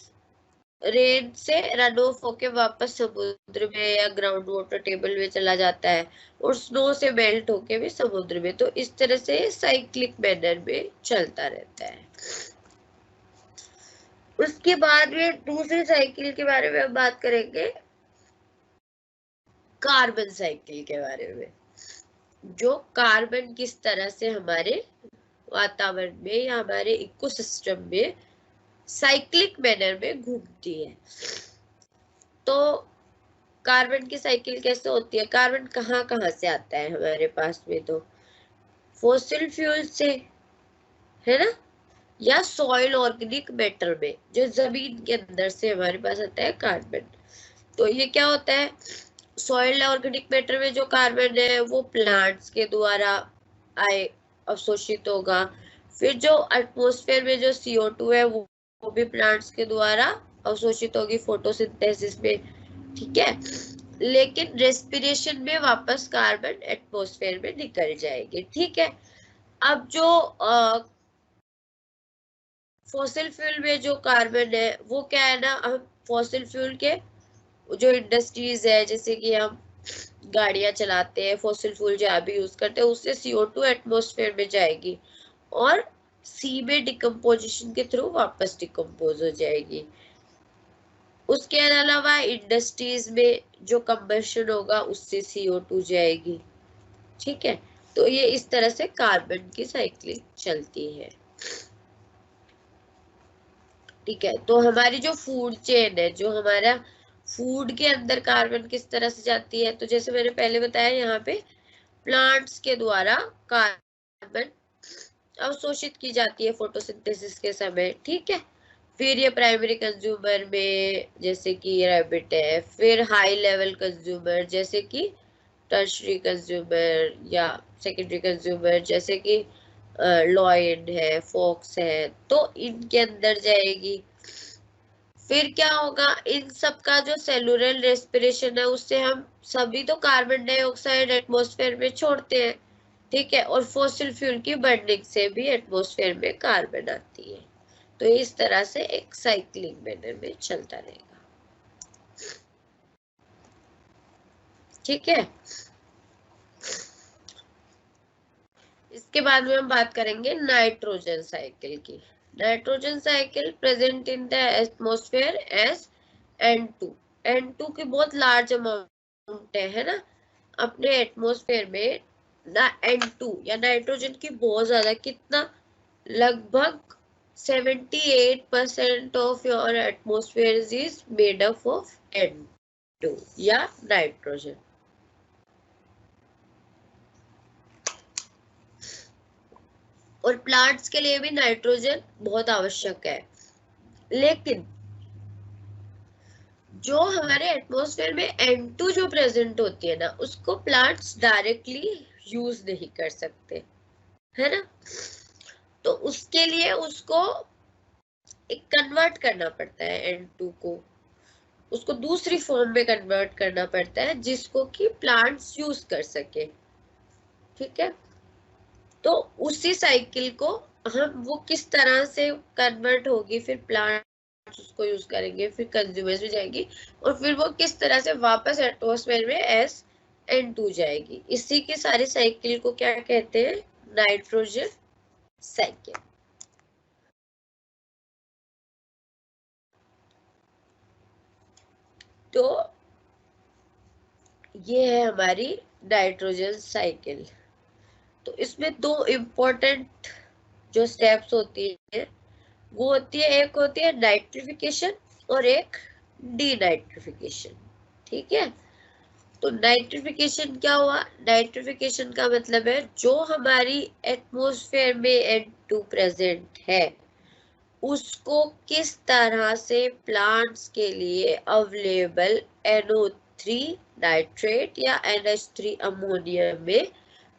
रेन से रन ऑफ होके वापस समुद्र में या ग्राउंड वाटर टेबल में चला जाता है, और स्नो से मेल्ट होके भी समुद्र में. तो इस तरह से साइक्लिक मैनर में चलता रहता है. उसके बाद में दूसरी साइकिल के बारे में हम बात करेंगे, कार्बन साइकिल के बारे में. जो कार्बन किस तरह से हमारे वातावरण में या हमारे इकोसिस्टम में साइक्लिक मैनर में घूमती है. तो कार्बन की साइकिल कैसे होती है? कार्बन कहाँ कहाँ से आता है हमारे पास में? तो फॉसिल फ्यूल से, है ना, या सॉइल ऑर्गेनिक मैटर में, जो जमीन के अंदर से हमारे पास आता है कार्बन. तो ये क्या होता है? सॉइल ऑर्गेनिक मैटर में जो कार्बन है वो प्लांट्स के द्वारा आए अवशोषित होगा. फिर जो एटमॉस्फेयर में जो CO2 है वो भी प्लांट्स के द्वारा अवशोषित होगी फोटोसिंथेसिस में. ठीक है, लेकिन रेस्पिरेशन में वापस कार्बन एटमॉस्फेयर में निकल जाएगी. ठीक है, अब जो फॉसिल फ्यूल में जो कार्बन है वो क्या है ना, हम फॉसिल फ्यूल के जो इंडस्ट्रीज है, जैसे कि हम गाड़ियां चलाते हैं, फॉसिल फ्यूल जहाँ भी यूज करते हैं, उससे CO2 एटमॉस्फेयर में जाएगी और सी में डिकम्पोजिशन के थ्रू वापस डिकम्पोज हो जाएगी. उसके अलावा इंडस्ट्रीज में जो कंबशन होगा उससे CO2 जाएगी. ठीक है, तो ये इस तरह से कार्बन की साइक्लिंग चलती है. ठीक है, तो हमारी जो फूड चेन है, जो हमारा फूड के अंदर कार्बन किस तरह से जाती है, तो जैसे मैंने पहले बताया, यहाँ पे प्लांट्स के द्वारा कार्बन अवशोषित की जाती है फोटोसिंथेसिस के समय. ठीक है, फिर ये प्राइमरी कंज्यूमर में जैसे कि रैबिट है, फिर हाई लेवल कंज्यूमर जैसे कि टर्शरी कंज्यूमर या सेकेंडरी कंज्यूमर जैसे कि लॉयन है, फॉक्स है, तो इनके अंदर जाएगी. फिर क्या होगा? इन सब का जो सेलुलर रेस्पिरेशन है उससे हम सभी तो कार्बन डाइऑक्साइड एटमॉस्फेयर में छोड़ते हैं. ठीक है, और फॉसिल फ्यूल की बर्निंग से भी एटमॉस्फेयर में कार्बन आती है. तो इस तरह से एक साइक्लिंग मैनर में चलता रहेगा. ठीक है, इसके बाद में हम बात करेंगे नाइट्रोजन साइकिल की. Nitrogen cycle present in the atmosphere as N2. N2 की बहुत लार्ज अमाउंट है ना अपने एटमॉस्फेयर में. ना N2 या नाइट्रोजन की बहुत ज्यादा, कितना, लगभग 78% of your atmosphere is made up of N2 या नाइट्रोजन. और प्लांट्स के लिए भी नाइट्रोजन बहुत आवश्यक है. लेकिन जो हमारे एटमॉस्फेयर में N2 जो प्रेजेंट होती है ना, उसको प्लांट्स डायरेक्टली यूज नहीं कर सकते, है ना. तो उसके लिए उसको एक कन्वर्ट करना पड़ता है N2 को, उसको दूसरी फॉर्म में कन्वर्ट करना पड़ता है जिसको कि प्लांट्स यूज कर सके. ठीक है, तो उसी साइकिल को हम वो किस तरह से कन्वर्ट होगी, फिर प्लांट्स उसको यूज करेंगे, फिर कंज्यूमर्स में जाएगी, और फिर वो किस तरह से वापस एटमॉस्फेयर में SN2 जाएगी। इसी की सारी साइकिल को क्या कहते हैं? Nitrogen cycle. तो ये है हमारी नाइट्रोजन साइकिल। तो इसमें दो इम्पोर्टेंट जो स्टेप्स होती है वो होती है, एक होती है नाइट्रिफिकेशन और एक डीनाइट्रिफिकेशन। ठीक है। तो नाइट्रिफिकेशन क्या हुआ? नाइट्रिफिकेशन का मतलब है जो हमारी एटमॉस्फेयर में N2 प्रेजेंट है उसको किस तरह से प्लांट्स के लिए अवेलेबल NO3 नाइट्रेट या NH3 अमोनिया में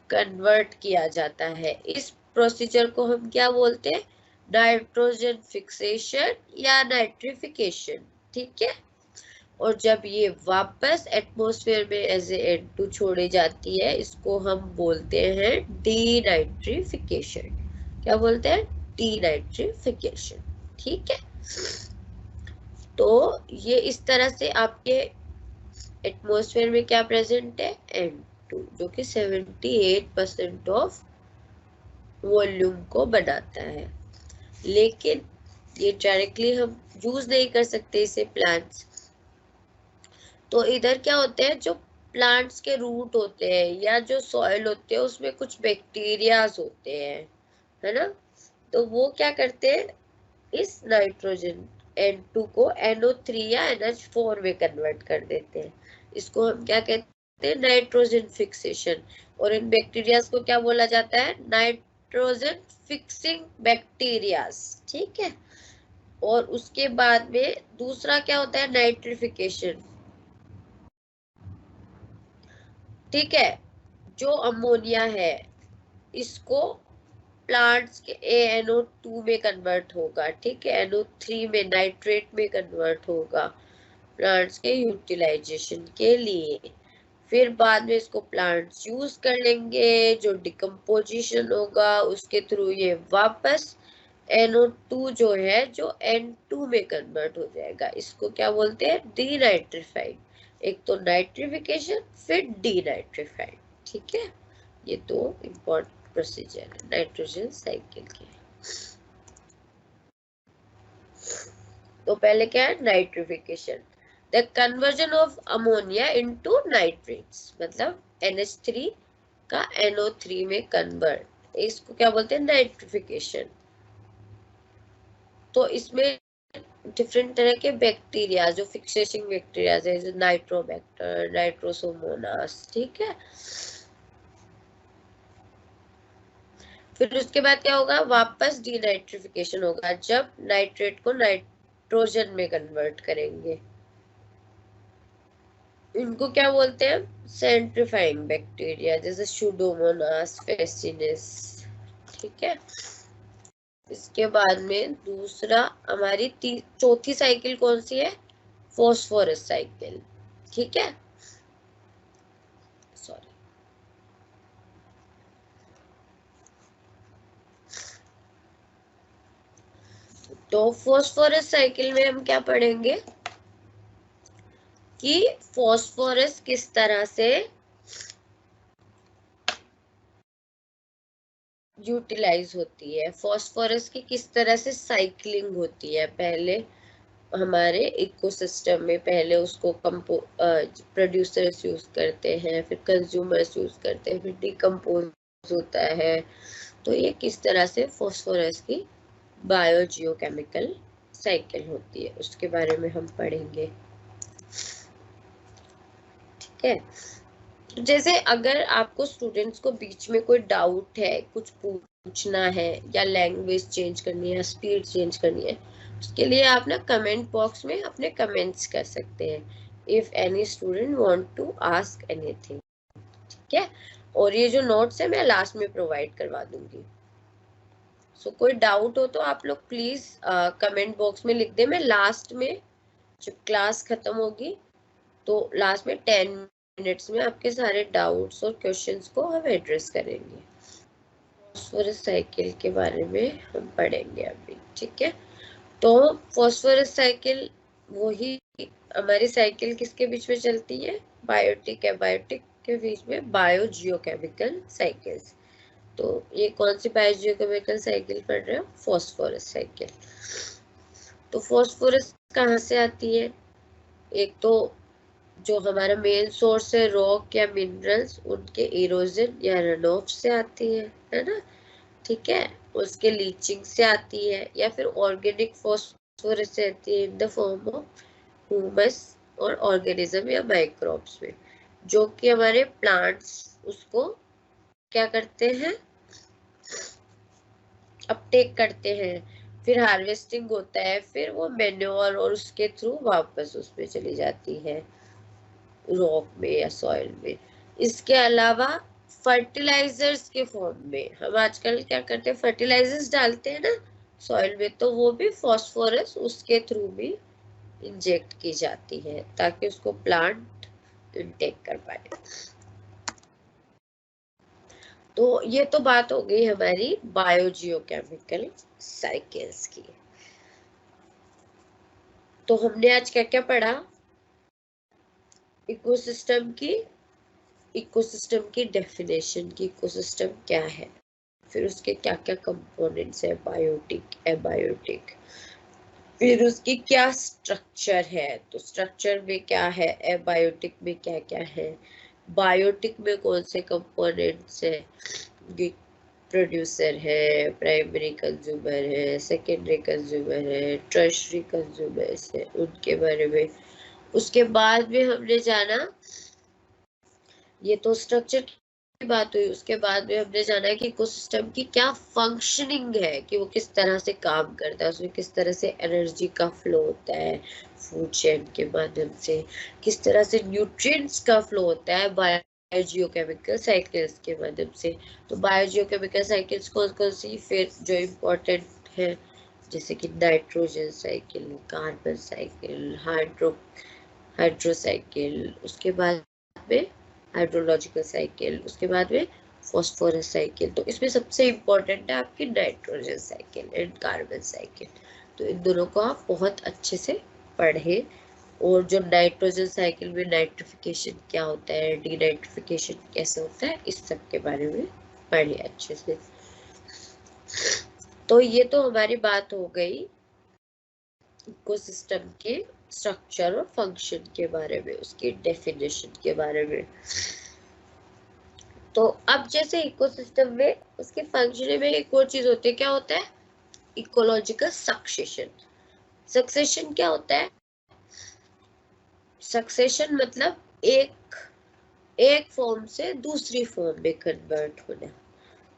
कन्वर्ट किया जाता है। इस प्रोसीजर को हम क्या बोलते हैं? नाइट्रोजन फिक्सेशन या नाइट्रिफिकेशन। ठीक है। और जब ये वापस एटमॉस्फेयर में एज ए N2 छोड़ी जाती है इसको हम बोलते हैं डीनाइट्रिफिकेशन। क्या बोलते हैं? डीनाइट्रिफिकेशन। ठीक है। तो ये इस तरह से आपके एटमॉस्फेयर में क्या प्रेजेंट है? N2, जो कि 78% ऑफ वॉल्यूम को बनाता है। लेकिन ये डायरेक्टली हम यूज नहीं कर सकते इसे प्लांट्स। तो इधर क्या होते हैं, जो प्लांट्स के रूट होते हैं या जो सॉइल होते हैं उसमें कुछ बैक्टीरियाज होते हैं, है ना। तो वो क्या करते हैं, इस नाइट्रोजन N2 को NO3 या NH4 में कन्वर्ट कर देते हैं। इसको हम क्या कहते हैं? Nitrogen fixation. और इन बैक्टीरियाज को क्या बोला जाता है? Nitrogen fixing bacterias. ठीक है। और उसके बाद में दूसरा क्या होता है? नाइट्रिफिकेशन। ठीक है। जो अमोनिया है इसको प्लांट्स के ANO2 में कन्वर्ट होगा। ठीक है। NO3 में नाइट्रेट में कन्वर्ट होगा प्लांट्स के यूटिलाइजेशन के लिए। फिर बाद में इसको प्लांट्स यूज कर लेंगे, जो डिकम्पोजिशन होगा उसके थ्रू ये वापस NO2 जो है जो N2 में कन्वर्ट हो जाएगा। इसको क्या बोलते हैं? डीनाइट्रिफाइड। एक तो नाइट्रिफिकेशन फिर डीनाइट्रिफाइड। ठीक है। ये दो इम्पोर्टेंट प्रोसीजर है नाइट्रोजन साइकिल के। तो पहले क्या है? Nitrification, the conversion of ammonia into nitrates, मतलब NH3 का NO3 में कन्वर्ट, इसको क्या बोलते हैं? नाइट्रिफिकेशन। तो इसमें डिफरेंट तरह के बैक्टीरिया, जो फिक्सेशन बैक्टीरिया है, जैसे नाइट्रोबैक्टर, नाइट्रोसोमोनास। ठीक है। फिर उसके बाद क्या होगा? वापस डीनाइट्रिफिकेशन होगा जब नाइट्रेट को नाइट्रोजन में कन्वर्ट करेंगे। इनको क्या बोलते हैं? सेंट्रीफाइंग बैक्टीरिया, जैसे सुडोमोनास फेसिनिस। ठीक है। इसके बाद में दूसरा हमारी चौथी साइकिल कौन सी है? Phosphorus cycle. ठीक है। सॉरी। तो फॉस्फोरस साइकिल में हम क्या पढ़ेंगे कि फॉस्फोरस किस तरह से यूटिलाइज होती है, फॉस्फोरस की किस तरह से साइक्लिंग होती है। पहले हमारे इकोसिस्टम में पहले उसको प्रोड्यूसर्स यूज करते हैं, फिर कंज्यूमर्स यूज करते हैं, फिर डिकम्पोज होता है। तो ये किस तरह से फॉस्फोरस की बायोजियोकेमिकल साइकिल होती है उसके बारे में हम पढ़ेंगे। ठीक है। जैसे अगर आपको स्टूडेंट्स को बीच में कोई डाउट है, कुछ पूछना है या लैंग्वेज चेंज करनी है, स्पीड चेंज करनी है, उसके लिए आप ना कमेंट बॉक्स में अपने कमेंट्स कर सकते हैं। If any student want to ask anything. ठीक है। और ये जो नोट्स है मैं लास्ट में प्रोवाइड करवा दूंगी। सो कोई डाउट हो तो आप लोग प्लीज कमेंट बॉक्स में लिख दे। मैं लास्ट में जब क्लास खत्म होगी तो लास्ट में 10 मिनट्स में आपके सारे डाउट्स और क्वेश्चंस को हम एड्रेस करेंगे। फॉस्फोरस साइकिल के बारे में हम पढ़ेंगे अभी, ठीक है। तो फॉस्फोरस साइकिल वही हमारी साइकिल किसके बीच में चलती है, बायोटिक एबायोटिक के बीच में, बायोजियोकेमिकल साइकिल्स। तो ये कौन सी बायोजियोकेमिकल साइकिल पढ़ रहे हो, फॉस्फोरस साइकिल। तो फॉस्फोरस कहाँ से आती है, एक तो जो हमारा मेन सोर्स है रॉक या मिनरल्स, उनके इरोजन या रन ऑफ से आती है ना, ठीक है। उसके लीचिंग से आती है, या फिर ऑर्गेनिक फॉस्फोरस से आती है in the form of humus और ऑर्गेनिज्म या माइक्रोब्स में, जो कि हमारे प्लांट्स उसको क्या करते हैं, अपटेक करते हैं, फिर हार्वेस्टिंग होता है, फिर वो मैन्योर और उसके थ्रू वापस उसमें चली जाती है रॉक में या सॉइल में। इसके अलावा फर्टिलाइजर्स के फॉर्म में हम आजकल क्या करते हैं, फर्टिलाइजर्स डालते हैं ना सॉइल में, तो वो भी फॉस्फोरस उसके थ्रू भी इंजेक्ट की जाती है ताकि उसको प्लांट इनटेक कर पाए। तो ये तो बात हो गई हमारी बायोजियोकेमिकल साइकिल्स की। तो हमने आज क्या क्या पढ़ा, इकोसिस्टम की डेफिनेशन की, इकोसिस्टम क्या है, फिर उसके क्या क्या कंपोनेंट्स है, बायोटिक एबायोटिक, फिर उसकी क्या स्ट्रक्चर है, तो स्ट्रक्चर में क्या है, एबायोटिक में क्या क्या है, बायोटिक में कौन से कंपोनेंट्स है, प्रोड्यूसर है, प्राइमरी कंज्यूमर है, सेकेंडरी कंज्यूमर है, टर्शरी कंज्यूमर्स है, उनके बारे में। उसके बाद में हमने जाना, ये तो स्ट्रक्चर की बात हुई, उसके बाद में हमने जाना कि इकोसिस्टम की क्या फंक्शनिंग है, कि वो किस तरह से काम करता है, उसमें किस तरह से एनर्जी का फ्लो होता है फूड चेन के माध्यम से, किस तरह से न्यूट्रिएंट्स का फ्लो होता है बायोजियोकेमिकल साइकिल्स के माध्यम से। तो बायोजियोकेमिकल साइकिल्स कौन कौन सी, फिर जो इम्पोर्टेंट है जैसे कि नाइट्रोजन साइकिल, कार्बन साइकिल, हाइड्रोसाइकिल, उसके बाद में हाइड्रोलॉजिकल साइकिल, उसके बाद में फॉस्फोरस साइकिल। तो इसमें सबसे इम्पोर्टेंट है आपकी nitrogen cycle and carbon cycle. तो इन दोनों को आप बहुत अच्छे से पढ़ें। और जो नाइट्रोजन साइकिल में नाइट्रिफिकेशन क्या होता है, डीनाइट्रिफिकेशन कैसे होता है, इस सब के बारे में पढ़िए अच्छे से। तो ये तो हमारी बात हो गई इकोसिस्टम के स्ट्रक्चर और फंक्शन के बारे में, उसकी डेफिनेशन के बारे में। तो अब जैसे इकोसिस्टम में उसके फंक्शन में एक और चीज होती है, क्या होता है, इकोलॉजिकल सक्सेशन। सक्सेशन क्या होता है, सक्सेशन मतलब एक फॉर्म से दूसरी फॉर्म में कन्वर्ट होना।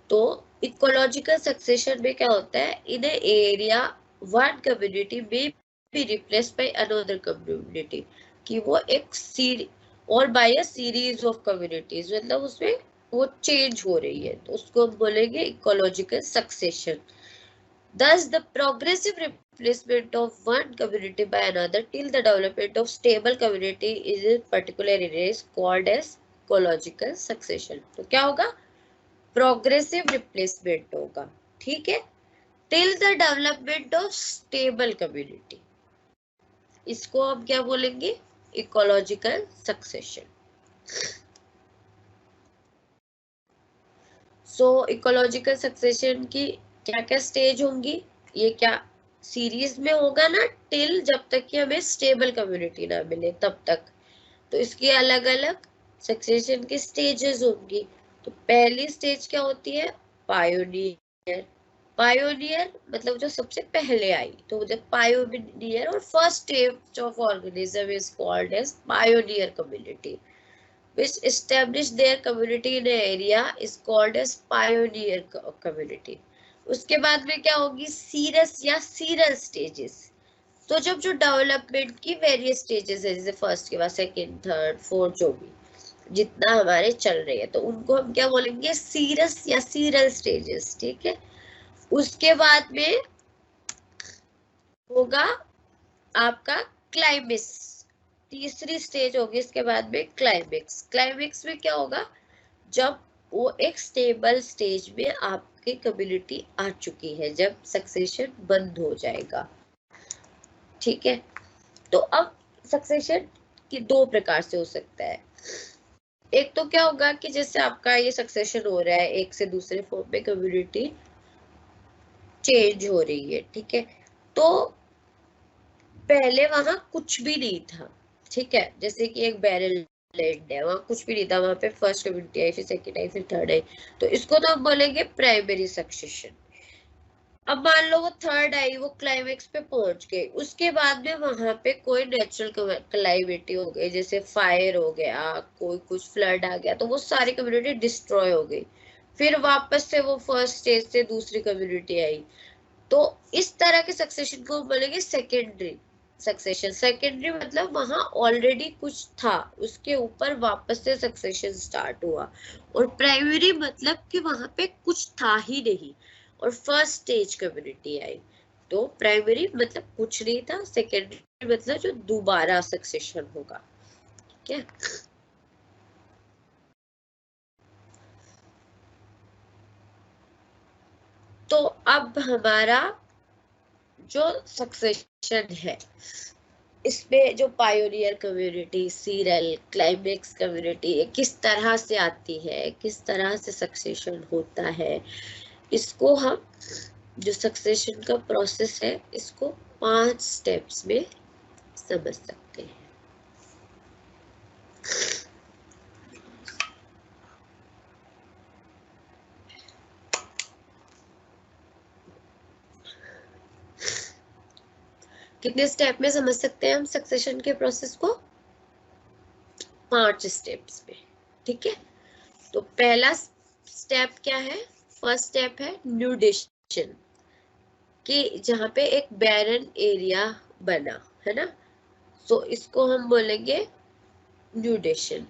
तो इकोलॉजिकल सक्सेशन में क्या होता है, इन एरिया वन कम्युनिटी में be replaced by another community, कि वो एक और by a series of communities, मतलब उसमें वो चेंज हो रही है, तो उसको हम बोलेंगे ecological succession. Thus, the progressive replacement of one community by another till the development of stable community is in particular areas called as ecological succession. तो क्या होगा, प्रोग्रेसिव रिप्लेसमेंट होगा, ठीक है, till the development of stable community, इसको हम क्या बोलेंगे, इकोलॉजिकल सक्सेशन। सो इकोलॉजिकल सक्सेशन की क्या क्या स्टेज होंगी, ये क्या सीरीज में होगा ना, टिल जब तक कि हमें स्टेबल कम्युनिटी ना मिले तब तक। तो इसकी अलग अलग सक्सेशन की स्टेजेस होंगी। तो पहली स्टेज क्या होती है, पायोनियर। पायोनियर मतलब जो सबसे पहले आई, तो द पायोनियर और first stage of organism is called as pioneer community, which established their community in an area is called as pioneer community. उसके बाद में क्या होगी, सीरस या सीरल स्टेजेस। तो जब जो डेवलपमेंट की वेरियस स्टेजेस है, जैसे फर्स्ट के बाद सेकंड थर्ड फोर्थ, जो भी जितना हमारे चल रहे हैं, तो उनको हम क्या बोलेंगे, सीरस या सीरल स्टेजेस, ठीक है। उसके बाद में होगा आपका क्लाइमेक्स, तीसरी स्टेज होगी इसके बाद में क्लाइमेक्स। क्लाइमेक्स में क्या होगा, जब वो एक स्टेबल स्टेज में आप आपकी कम्युनिटी आ चुकी है, जब सक्सेशन बंद हो जाएगा। ठीक है, तो अब सक्सेशन की दो प्रकार से हो सकता है। एक तो क्या होगा कि जैसे आपका ये सक्सेशन हो रहा है, एक से दूसरे फॉर्म में कम्युनिटी चेंज हो रही है। ठीक है, तो पहले वहां कुछ भी नहीं था। ठीक है, जैसे कि एक बैरल लैंड है, वहां कुछ भी नहीं था, वहां पे फर्स्ट कम्युनिटी आई, फिर सेकंड आई, फिर थर्ड आई, तो इसको तो हम बोलेंगे प्राइमरी सक्सेशन। अब मान लो वो थर्ड आई, वो क्लाइमेक्स पे पहुंच गई, उसके बाद में वहां पे कोई नेचुरल क्लाइमेटी हो गई, जैसे फायर हो गया, कोई कुछ फ्लड आ गया, तो वो सारी कम्युनिटी डिस्ट्रॉय हो गई, फिर वापस से वो फर्स्ट स्टेज से दूसरी कम्युनिटी आई। तो इस तरह के सक्सेशन को बोलेंगे सेकेंडरी सक्सेशन। सेकेंडरी मतलब वहां ऑलरेडी कुछ था, उसके ऊपर वापस से सक्सेशन स्टार्ट हुआ। और प्राइमरी मतलब कि वहां पे कुछ था ही नहीं और फर्स्ट स्टेज कम्युनिटी आई। तो प्राइमरी मतलब कुछ नहीं था, सेकेंडरी मतलब जो दोबारा सक्सेशन होगा। ठीक है, तो अब हमारा जो सक्सेशन है, इसमें जो pioneer community, serial, climax community किस तरह से आती है, किस तरह से सक्सेशन होता है, इसको हम जो सक्सेशन का प्रोसेस है इसको 5 स्टेप्स में समझ सकते हैं। कितने स्टेप में समझ सकते हैं हम सक्सेशन के प्रोसेस को? 5 स्टेप्स में। ठीक है, तो पहला स्टेप क्या है? फर्स्ट स्टेप है न्यूडेशन, कि जहां पे एक बैरन एरिया बना है ना, तो इसको हम बोलेंगे न्यूडेशन।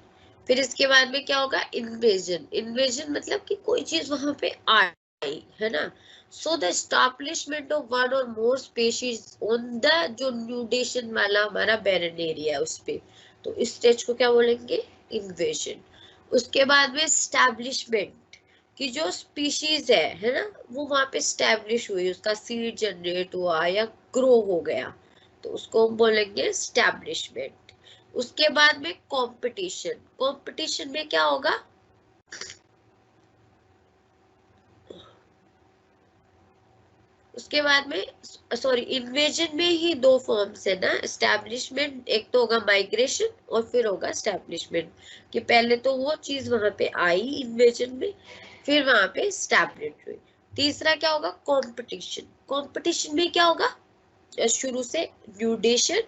फिर इसके बाद में क्या होगा? इन्वेजन। इन्वेजन मतलब कि कोई चीज वहां पे आई है ना, so the establishment of one और मोर स्पीशीज ऑन द जो न्यूडेशन वाला हमारा बैरन एरिया है उस पे, तो इस स्टेज को क्या बोलेंगे? इन्वेजन। उसके बाद में एस्टैब्लिशमेंट, कि जो स्पीशीज है ना, वो वहां पे स्टैब्लिश हुई, उसका सीड जनरेट हुआ या ग्रो हो गया, तो उसको हम बोलेंगे एस्टैब्लिशमेंट। उसके बाद में कंपटीशन। कंपटीशन में क्या होगा? उसके बाद में सॉरी, इन्वेजन में ही दो फॉर्म्स है ना, एस्टैब्लिशमेंट, एक तो होगा माइग्रेशन और फिर होगा एस्टैब्लिशमेंट, कि पहले तो वो चीज वहां पे आई इन्वेजन में, फिर वहां पे एस्टैब्लिश हुई। तीसरा क्या होगा? कंपटीशन। कंपटीशन में क्या होगा? शुरू से न्यूडेशन,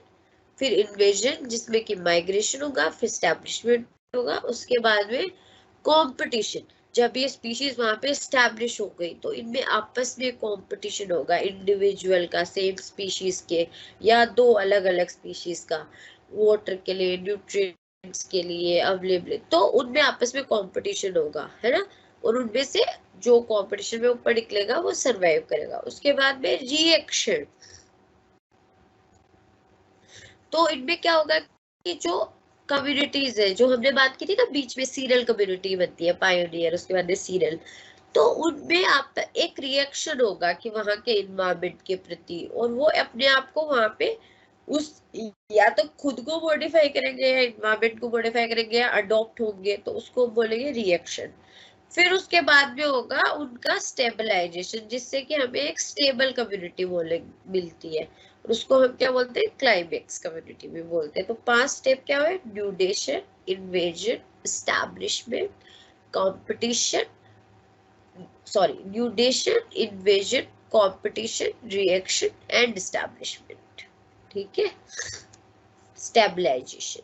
फिर इन्वेजन जिसमें कि माइग्रेशन होगा, फिर एस्टैब्लिशमेंट होगा, उसके बाद में कंपटीशन। जब ये स्पीशीज वहां पे एस्टैब्लिश हो गई तो इनमें आपस में कंपटीशन होगा, इंडिविजुअल का, सेम स्पीशीज के या दो अलग अलग स्पीशीज का, वाटर के लिए, न्यूट्रिएंट्स के लिए अवेलेबल, तो उनमें आपस में कंपटीशन होगा, है ना, और उनमें से जो कंपटीशन में ऊपर निकलेगा वो सरवाइव करेगा। उसके बाद में रिएक्शन। तो इनमें क्या होगा कि जो कम्युनिटीज है, जो हमने बात की थी ना बीच में, सीरियल कम्युनिटी बनती है, पायोनियर, उसके बाद में सीरियल, तो उनमें आप एक रिएक्शन होगा कि वहां के इन्वायरमेंट के प्रति, और वो अपने आप को वहां पे उस या तो खुद को मॉडिफाई करेंगे या इन्वायरमेंट को मॉडिफाई करेंगे या अडॉप्ट होंगे, तो उसको बोलेंगे रिएक्शन। फिर उसके बाद में होगा उनका स्टेबलाइजेशन, जिससे कि हमें एक स्टेबल कम्युनिटी बोले मिलती है, और उसको हम क्या बोलते हैं? क्लाइमेक्स कम्युनिटी भी बोलते हैं। तो 5 स्टेप क्या हुए? Nudation, invasion, establishment, competition, sorry, nudation, invasion, competition, reaction and establishment. ठीक है, स्टेबलाइजेशन।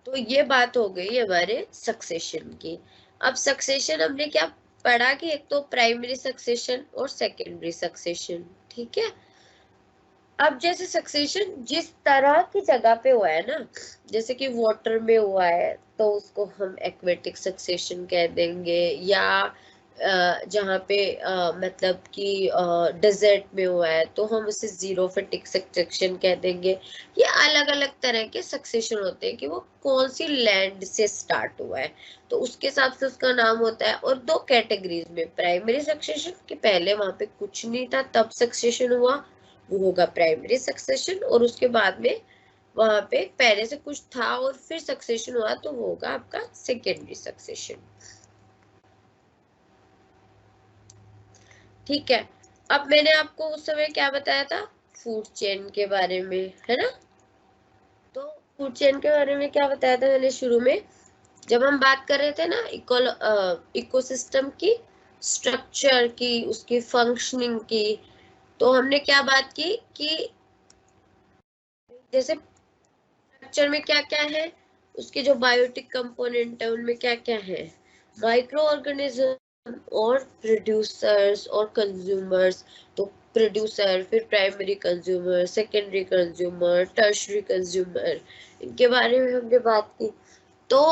तो ये बात हो गई हमारे सक्सेशन की। अब सक्सेशन हमने क्या पढ़ा कि एक तो प्राइमरी सक्सेशन और सेकेंडरी सक्सेशन। ठीक है, अब जैसे सक्सेशन जिस तरह की जगह पे हुआ है ना, जैसे कि वाटर में हुआ है तो उसको हम एक्वेटिक सक्सेशन कह देंगे, या जहाँ पे मतलब कि डेजर्ट में हुआ है तो हम उसे जीरोफिटिक सक्सेशन कह देंगे। ये अलग अलग तरह के सक्सेशन होते हैं कि वो कौन सी लैंड से स्टार्ट हुआ है, तो उसके हिसाब से उसका नाम होता है। और दो कैटेगरीज में, प्राइमरी सक्सेशन के पहले वहां पे कुछ नहीं था तब सक्सेशन हुआ, वो होगा प्राइमरी सक्सेशन, और उसके बाद में वहां पे पहले से कुछ था और फिर सक्सेशन हुआ तो वो होगा आपका सेकेंडरी सक्सेशन। ठीक है। अब मैंने आपको उस समय क्या बताया था, फूड चेन के बारे में, है ना। तो फूड चेन के बारे में क्या बताया था मैंने शुरू में, जब हम बात कर रहे थे ना इकोसिस्टम की स्ट्रक्चर की, उसकी फंक्शनिंग की, तो हमने क्या बात की कि जैसे स्ट्रक्चर में क्या क्या है, उसके जो बायोटिक कंपोनेंट है उनमें क्या क्या है, माइक्रो ऑर्गेनिज्म और प्रोड्यूसर्स और कंज्यूमर्स। तो प्रोड्यूसर, फिर primary consumer, secondary consumer, tertiary consumer, इनके बारे में हमने बात की। तो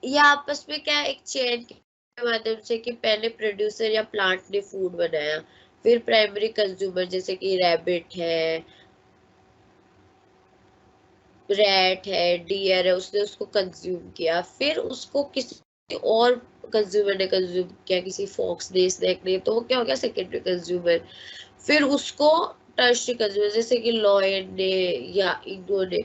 ये आपस में क्या, एक चेन के माध्यम से कि पहले प्रोड्यूसर या प्लांट ने फूड बनाया, फिर प्राइमरी कंज्यूमर जैसे कि रैबिट है, रैट है, डियर है, उसने उसको कंज्यूम किया, फिर उसको किसी और कंज्यूमर ने कंज्यूम किया, किसी फॉक्स ने, स्नेक ने, तो वो क्या हो गया सेकेंडरी कंज्यूमर। फिर उसको टर्शरी कंज्यूमर जैसे कि लॉयन ने या इन्होंने,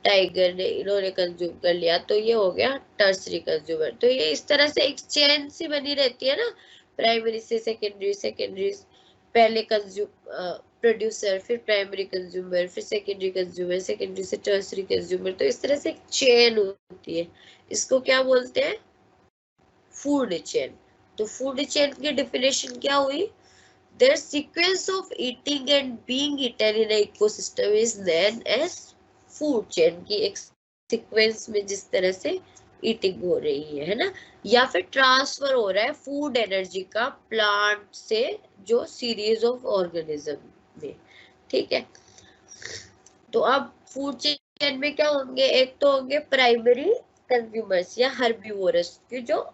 टाइगर ने, इन्होंने कंज्यूम कर लिया, तो ये हो गया टर्शरी कंज्यूमर। तो ये इस तरह से एक चेन सी बनी रहती है ना, प्राइमरी से सेकेंडरी, सेकेंडरी पहले कंज्यूम प्रोड्यूसर, फिर प्राइमरी कंज्यूमर, फिर सेकेंडरी कंज्यूमर, सेकेंडरी से टर्शरी कंज्यूमर। तो इस तरह से एक चेन होती है, इसको क्या बोलते हैं, फूड चेन। तो फूड चेन की डेफिनेशन क्या हुई, their sequence of eating and being eaten in an ecosystem is known as food chain की एक सीक्वेंस में जिस तरह से ईटिंग हो रही है ना, या फिर ट्रांसफर हो रहा है फूड एनर्जी का प्लांट से जो सीरीज ऑफ ऑर्गेनिज्म में। ठीक है। तो अब फूड चेन में क्या होंगे, एक तो होंगे प्राइमरी कंज्यूमर्स या हर्बीवोरस की जो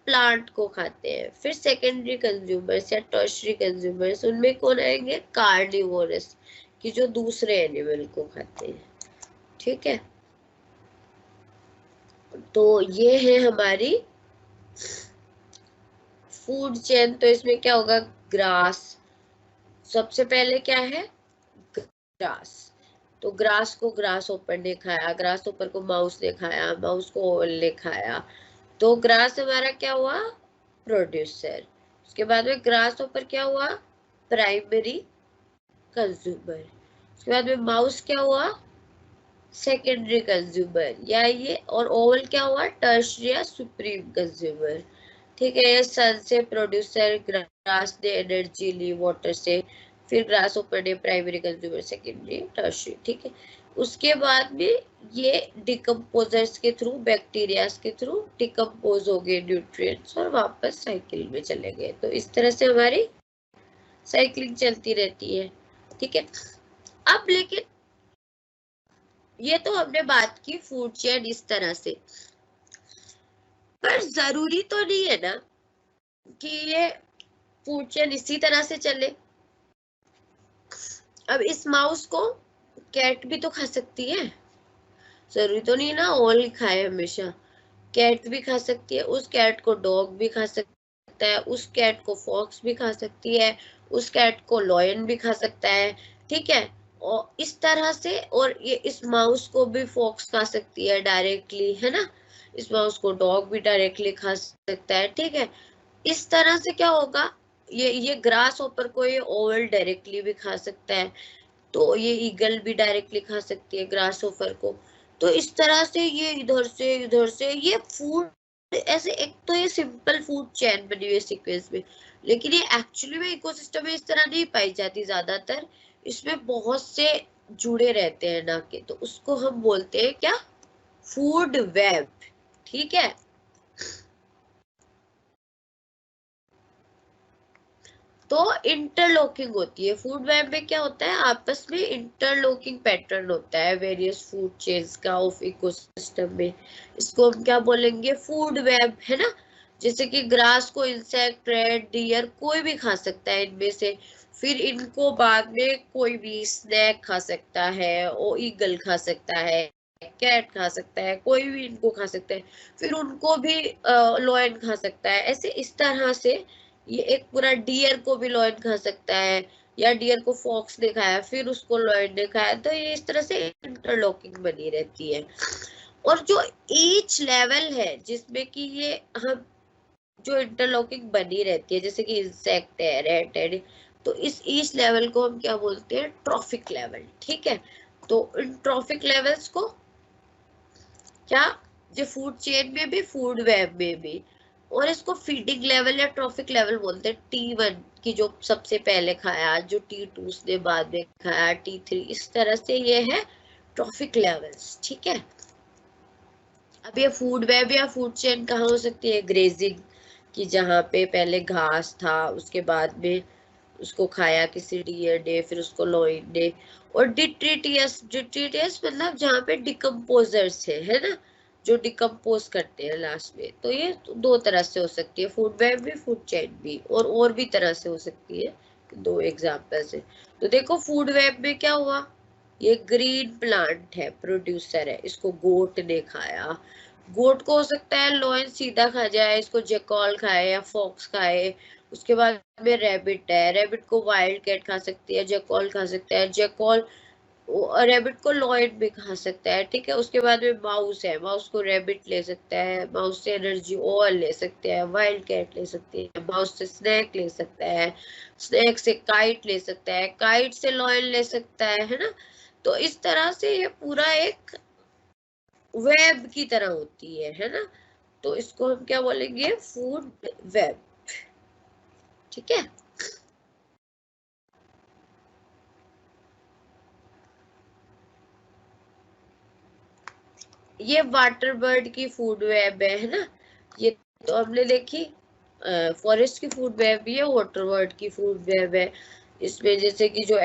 प्लांट को खाते हैं, फिर सेकेंडरी कंज्यूमर्स या टर्शरी कंज्यूमर्स, उनमें कौन आएंगे, कार्निवोरस की जो दूसरे एनिमल को खाते हैं। ठीक है। तो ये है हमारी फूड चेन। तो इसमें क्या होगा, ग्रास सबसे पहले क्या है, ग्रास। तो ग्रास को ग्रास ओपर ने खाया, ग्रास ओपर को माउस ने खाया, माउस को ओल ने खाया, तो ग्रास हमारा क्या हुआ, प्रोड्यूसर। उसके बाद में ग्रास ऊपर क्या हुआ, प्राइमरी कंज्यूमर। उसके बाद में माउस क्या हुआ, सेकेंडरी कंज्यूमर, या ये और ओवल क्या हुआ, टर्शरी या सुप्रीम कंज्यूमर। ठीक है। ये सन से प्रोड्यूसर, ग्रास ने एनर्जी ली वाटर से, फिर ग्रास ऊपर ने प्राइमरी कंज्यूमर, सेकेंडरी, टर्शरी। ठीक है। उसके बाद में ये डिकम्पोजर्स के थ्रू, बैक्टीरियाज के थ्रू डिकम्पोज हो गए न्यूट्रिएंट्स और वापस साइकिल में चले गए। तो इस तरह से हमारी साइकिलिंग चलती रहती है। ठीक है। अब लेकिन ये तो हमने बात की फूड चेन इस तरह से, पर जरूरी तो नहीं है ना कि ये फूड चेन इसी तरह से चले। अब इस माउस को कैट भी तो खा सकती है, जरूरी तो नहीं ना ऑल खाए हमेशा, कैट भी खा सकती है, उस कैट को डॉग भी खा सकता है, उस कैट को फॉक्स भी खा सकती है, उस कैट को लॉयन भी खा सकता है। ठीक है। और इस तरह से, और ये इस माउस को भी फॉक्स खा सकती है डायरेक्टली, है ना, इस माउस को डॉग भी डायरेक्टली खा सकता है। ठीक है। इस तरह से क्या होगा, ये ग्रास ऊपर को ये ओवल डायरेक्टली भी खा सकता है, तो ये ईगल भी डायरेक्टली खा सकती है ग्रास ओफर को। तो इस तरह से ये इधर से ये फूड ऐसे, एक तो ये सिंपल फूड चेन बनी हुई है सीक्वेंस में, लेकिन ये एक्चुअली में इकोसिस्टम में इस तरह नहीं पाई जाती ज्यादातर, इसमें बहुत से जुड़े रहते हैं ना के, तो उसको हम बोलते हैं क्या, फूड वेब। ठीक है। तो इंटरलॉकिंग होती है फूड वेब में, क्या होता है, आपस में इंटरलॉकिंग पैटर्न होता है वेरियस फूड चेन्स का ऑफ इकोसिस्टम में, इसको हम क्या बोलेंगे, फूड वेब, है ना। जैसे कि ग्रास को इंसेक्ट, रैट, डियर कोई भी खा सकता है इनमें से। फिर इनको बाद में कोई भी स्नैक खा सकता है, और ईगल खा सकता है, कैट खा सकता है, कोई भी इनको खा सकता है। फिर उनको भी लॉयन खा सकता है। ऐसे इस तरह से ये एक पूरा डियर को भी लॉयन खा सकता है, या डियर को फॉक्स ने खाया फिर उसको लॉयन ने खाया। तो ये इस तरह से इंटरलॉकिंग बनी रहती है। और जो ईच लेवल है जिसमें कि ये हम जो इंटरलॉकिंग बनी रहती है, जैसे कि इंसेक्ट है, रेट है, तो इस ईच लेवल को हम क्या बोलते हैं? Trophic level. ठीक है, तो इन ट्रॉफिक लेवल्स को क्या, जो फूड चेन में भी, फूड वेब में भी, और इसको फीडिंग लेवल या ट्रॉफिक लेवल बोलते हैं। T1 की जो सबसे पहले खाया, जो T2 ने बाद में खाया, T3, इस तरह से ये है ट्रॉफिक लेवल्स। ठीक है, अब ये फूड वेब या फूड चेन कहाँ हो सकती है? ग्रेजिंग की, जहाँ पे पहले घास था, उसके बाद में उसको खाया किसी डियर ने, फिर उसको लॉयन ने। और डिट्रिटियस, डिट्रिटियस मतलब जहाँ पे डिकम्पोजर्स है ना, जो डिकम्पोज करते हैं लास्ट में। तो ये दो तरह से हो सकती है, फूड वेब भी, फूड चेन भी, और भी तरह से हो सकती है। दो एग्जाम्पल से तो देखो, फूड वेब में क्या हुआ, ये ग्रीन प्लांट है, प्रोड्यूसर है, इसको गोट ने खाया। गोट को हो सकता है लॉयन सीधा खा जाए, इसको जैकॉल खाए या फॉक्स खाए। उसके बाद में रैबिट है, रैबिट को वाइल्ड कैट खा सकती है, जैकॉल खा सकता है, जैकॉल रैबिट को लॉयन भी खा सकता है। ठीक है, उसके बाद में माउस है, माउस को रैबिट ले सकता है, माउस से एनर्जी और ले सकते हैं, वाइल्ड कैट ले सकती है, माउस से स्नैक ले सकता है, स्नैक से काइट ले सकता है, काइट से लॉयन ले सकता है ना। तो इस तरह से ये पूरा एक वेब की तरह होती है ना। तो इसको हम क्या बोलेंगे? Food web. ठीक है, ये वाटर बर्ड की फूड वेब है ना। ये तो हमने देखी, फॉरेस्ट की फूड वेब भी है, वाटर बर्ड की फूड वेब है। इसमें जैसे कि जो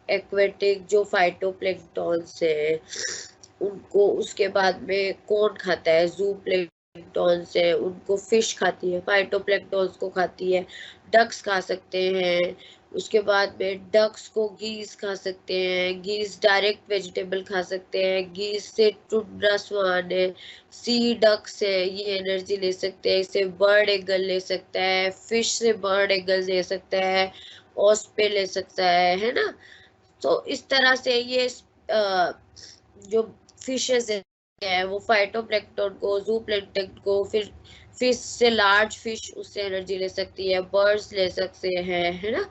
एक्वेटिक जो फाइटोप्लैंक्टन्स है उनको, उसके बाद में कौन खाता है? जू प्लैंक्टन्स है, उनको फिश खाती है, फाइटोप्लैंक्टन्स को खाती है। डक्स खा सकते हैं। उसके बाद में डक्स को गीज खा सकते हैं, गीज डायरेक्ट वेजिटेबल खा सकते हैं, गीज से टुंड्रा स्वान है, सी डक्स है, ये एनर्जी ले सकते हैं, इसे बर्ड एगल ले सकता है, फिश से बर्ड एगल ले सकता है, ऑस्पे ले सकता है ना। तो इस तरह से ये जो फिशेस है वो फाइटोप्लैंक्टन को, जू प्लैंक्टन को, फिर फिश से लार्ज फिश उससे एनर्जी ले सकती है, बर्ड्स ले सकते हैं, है ना।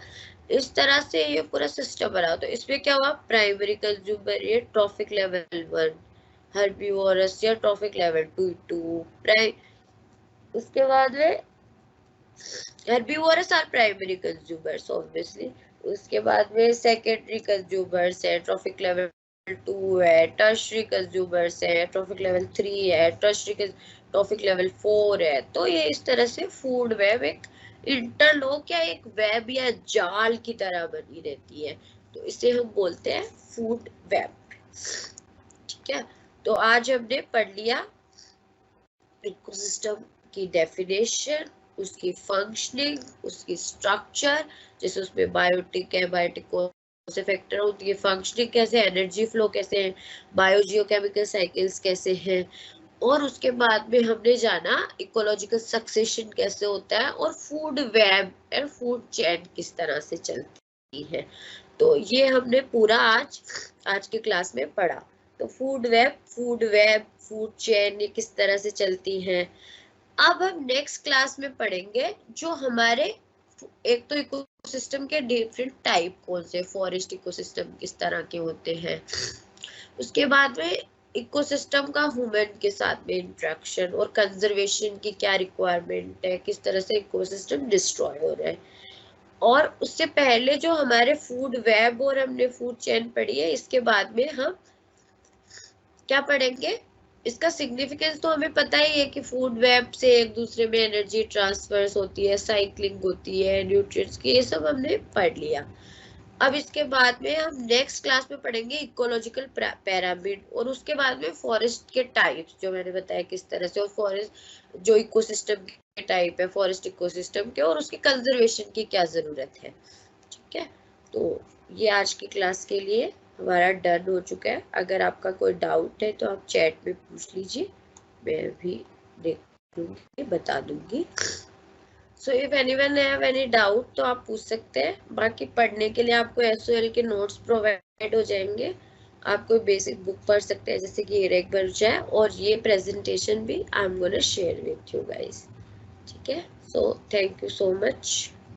इस तरह से ये पूरा सिस्टम बना। तो इसमें क्या हुआ? प्राइमरी कंज्यूमर ये ट्रॉफिक लेवल 1, हर्बीवोरस या ट्रॉफिक लेवल 2, उसके बाद में herbivores are primary consumers obviously। उसके बाद में सेकेंडरी कंज्यूमर्स है, ट्रॉफिक लेवल 2 है, टर्शरी कंज्यूमर्स है, ट्रॉफिक लेवल 3 है, ट्रॉफिक लेवल 4 है। तो ये इस तरह से फूड वेब एक इंटरलॉक या एक वेब या जाल की तरह बनी रहती है। तो इसे हम बोलते हैं फूड वेब। ठीक है, तो आज हमने पढ़ लिया इकोसिस्टम की डेफिनेशन, उसकी फंक्शनिंग, उसकी स्ट्रक्चर, जैसे उसमें बायोटिक है, बायोटिक कौन से फैक्टर होती है, फंक्शनिंग कैसे, एनर्जी फ्लो कैसे है, बायोजियोकेमिकल साइकिल्स कैसे हैं, और उसके बाद में हमने जाना इकोलॉजिकल सक्सेशन कैसे होता है, और food web and food chain किस तरह से चलती है। तो ये हमने पूरा आज के क्लास में पढ़ा। तो फूड वेब, फूड चेन ये किस तरह से चलती हैं। अब हम नेक्स्ट क्लास में पढ़ेंगे जो हमारे, एक तो इकोसिस्टम के डिफरेंट टाइप कौन से, फॉरेस्ट इकोसिस्टम किस तरह के होते हैं, उसके बाद में इकोसिस्टम का ह्यूमन के साथ में इंटरेक्शन और कंजर्वेशन की क्या रिक्वायरमेंट है, किस तरह से इकोसिस्टम डिस्ट्रॉय हो रहा है। और उससे पहले जो हमारे फूड वेब और हमने फूड चेन पढ़ी है, इसके बाद में हम क्या पढ़ेंगे? इसका सिग्निफिकेंस तो हमें पता ही है कि फूड वेब से एक दूसरे में एनर्जी ट्रांसफर्स होती है, साइक्लिंग होती है, न्यूट्रिएंट्स की, ये सब हमने पढ़ लिया। अब इसके बाद में हम नेक्स्ट क्लास में पढ़ेंगे इकोलॉजिकल पिरामिड, और उसके बाद में फॉरेस्ट के टाइप्स जो मैंने बताया किस तरह से, और फॉरेस्ट जो इकोसिस्टम के टाइप है फॉरेस्ट इकोसिस्टम के, और उसके कंजर्वेशन की क्या जरूरत है। ठीक है, तो ये आज की क्लास के लिए हमारा डन हो चुका है। अगर आपका कोई डाउट है तो आप चैट में पूछ लीजिए, मैं भी देख लूंगी, बता दूंगी। So if anyone have any doubt तो आप पूछ सकते हैं। बाकी पढ़ने के लिए आपको एसओएल के नोट्स प्रोवाइड हो जाएंगे, आप कोई बेसिक बुक पढ़ सकते हैं जैसे कि एरिक बर्जा है, और ये प्रेजेंटेशन भी I am gonna share with you guys. ठीक है, so thank you so much.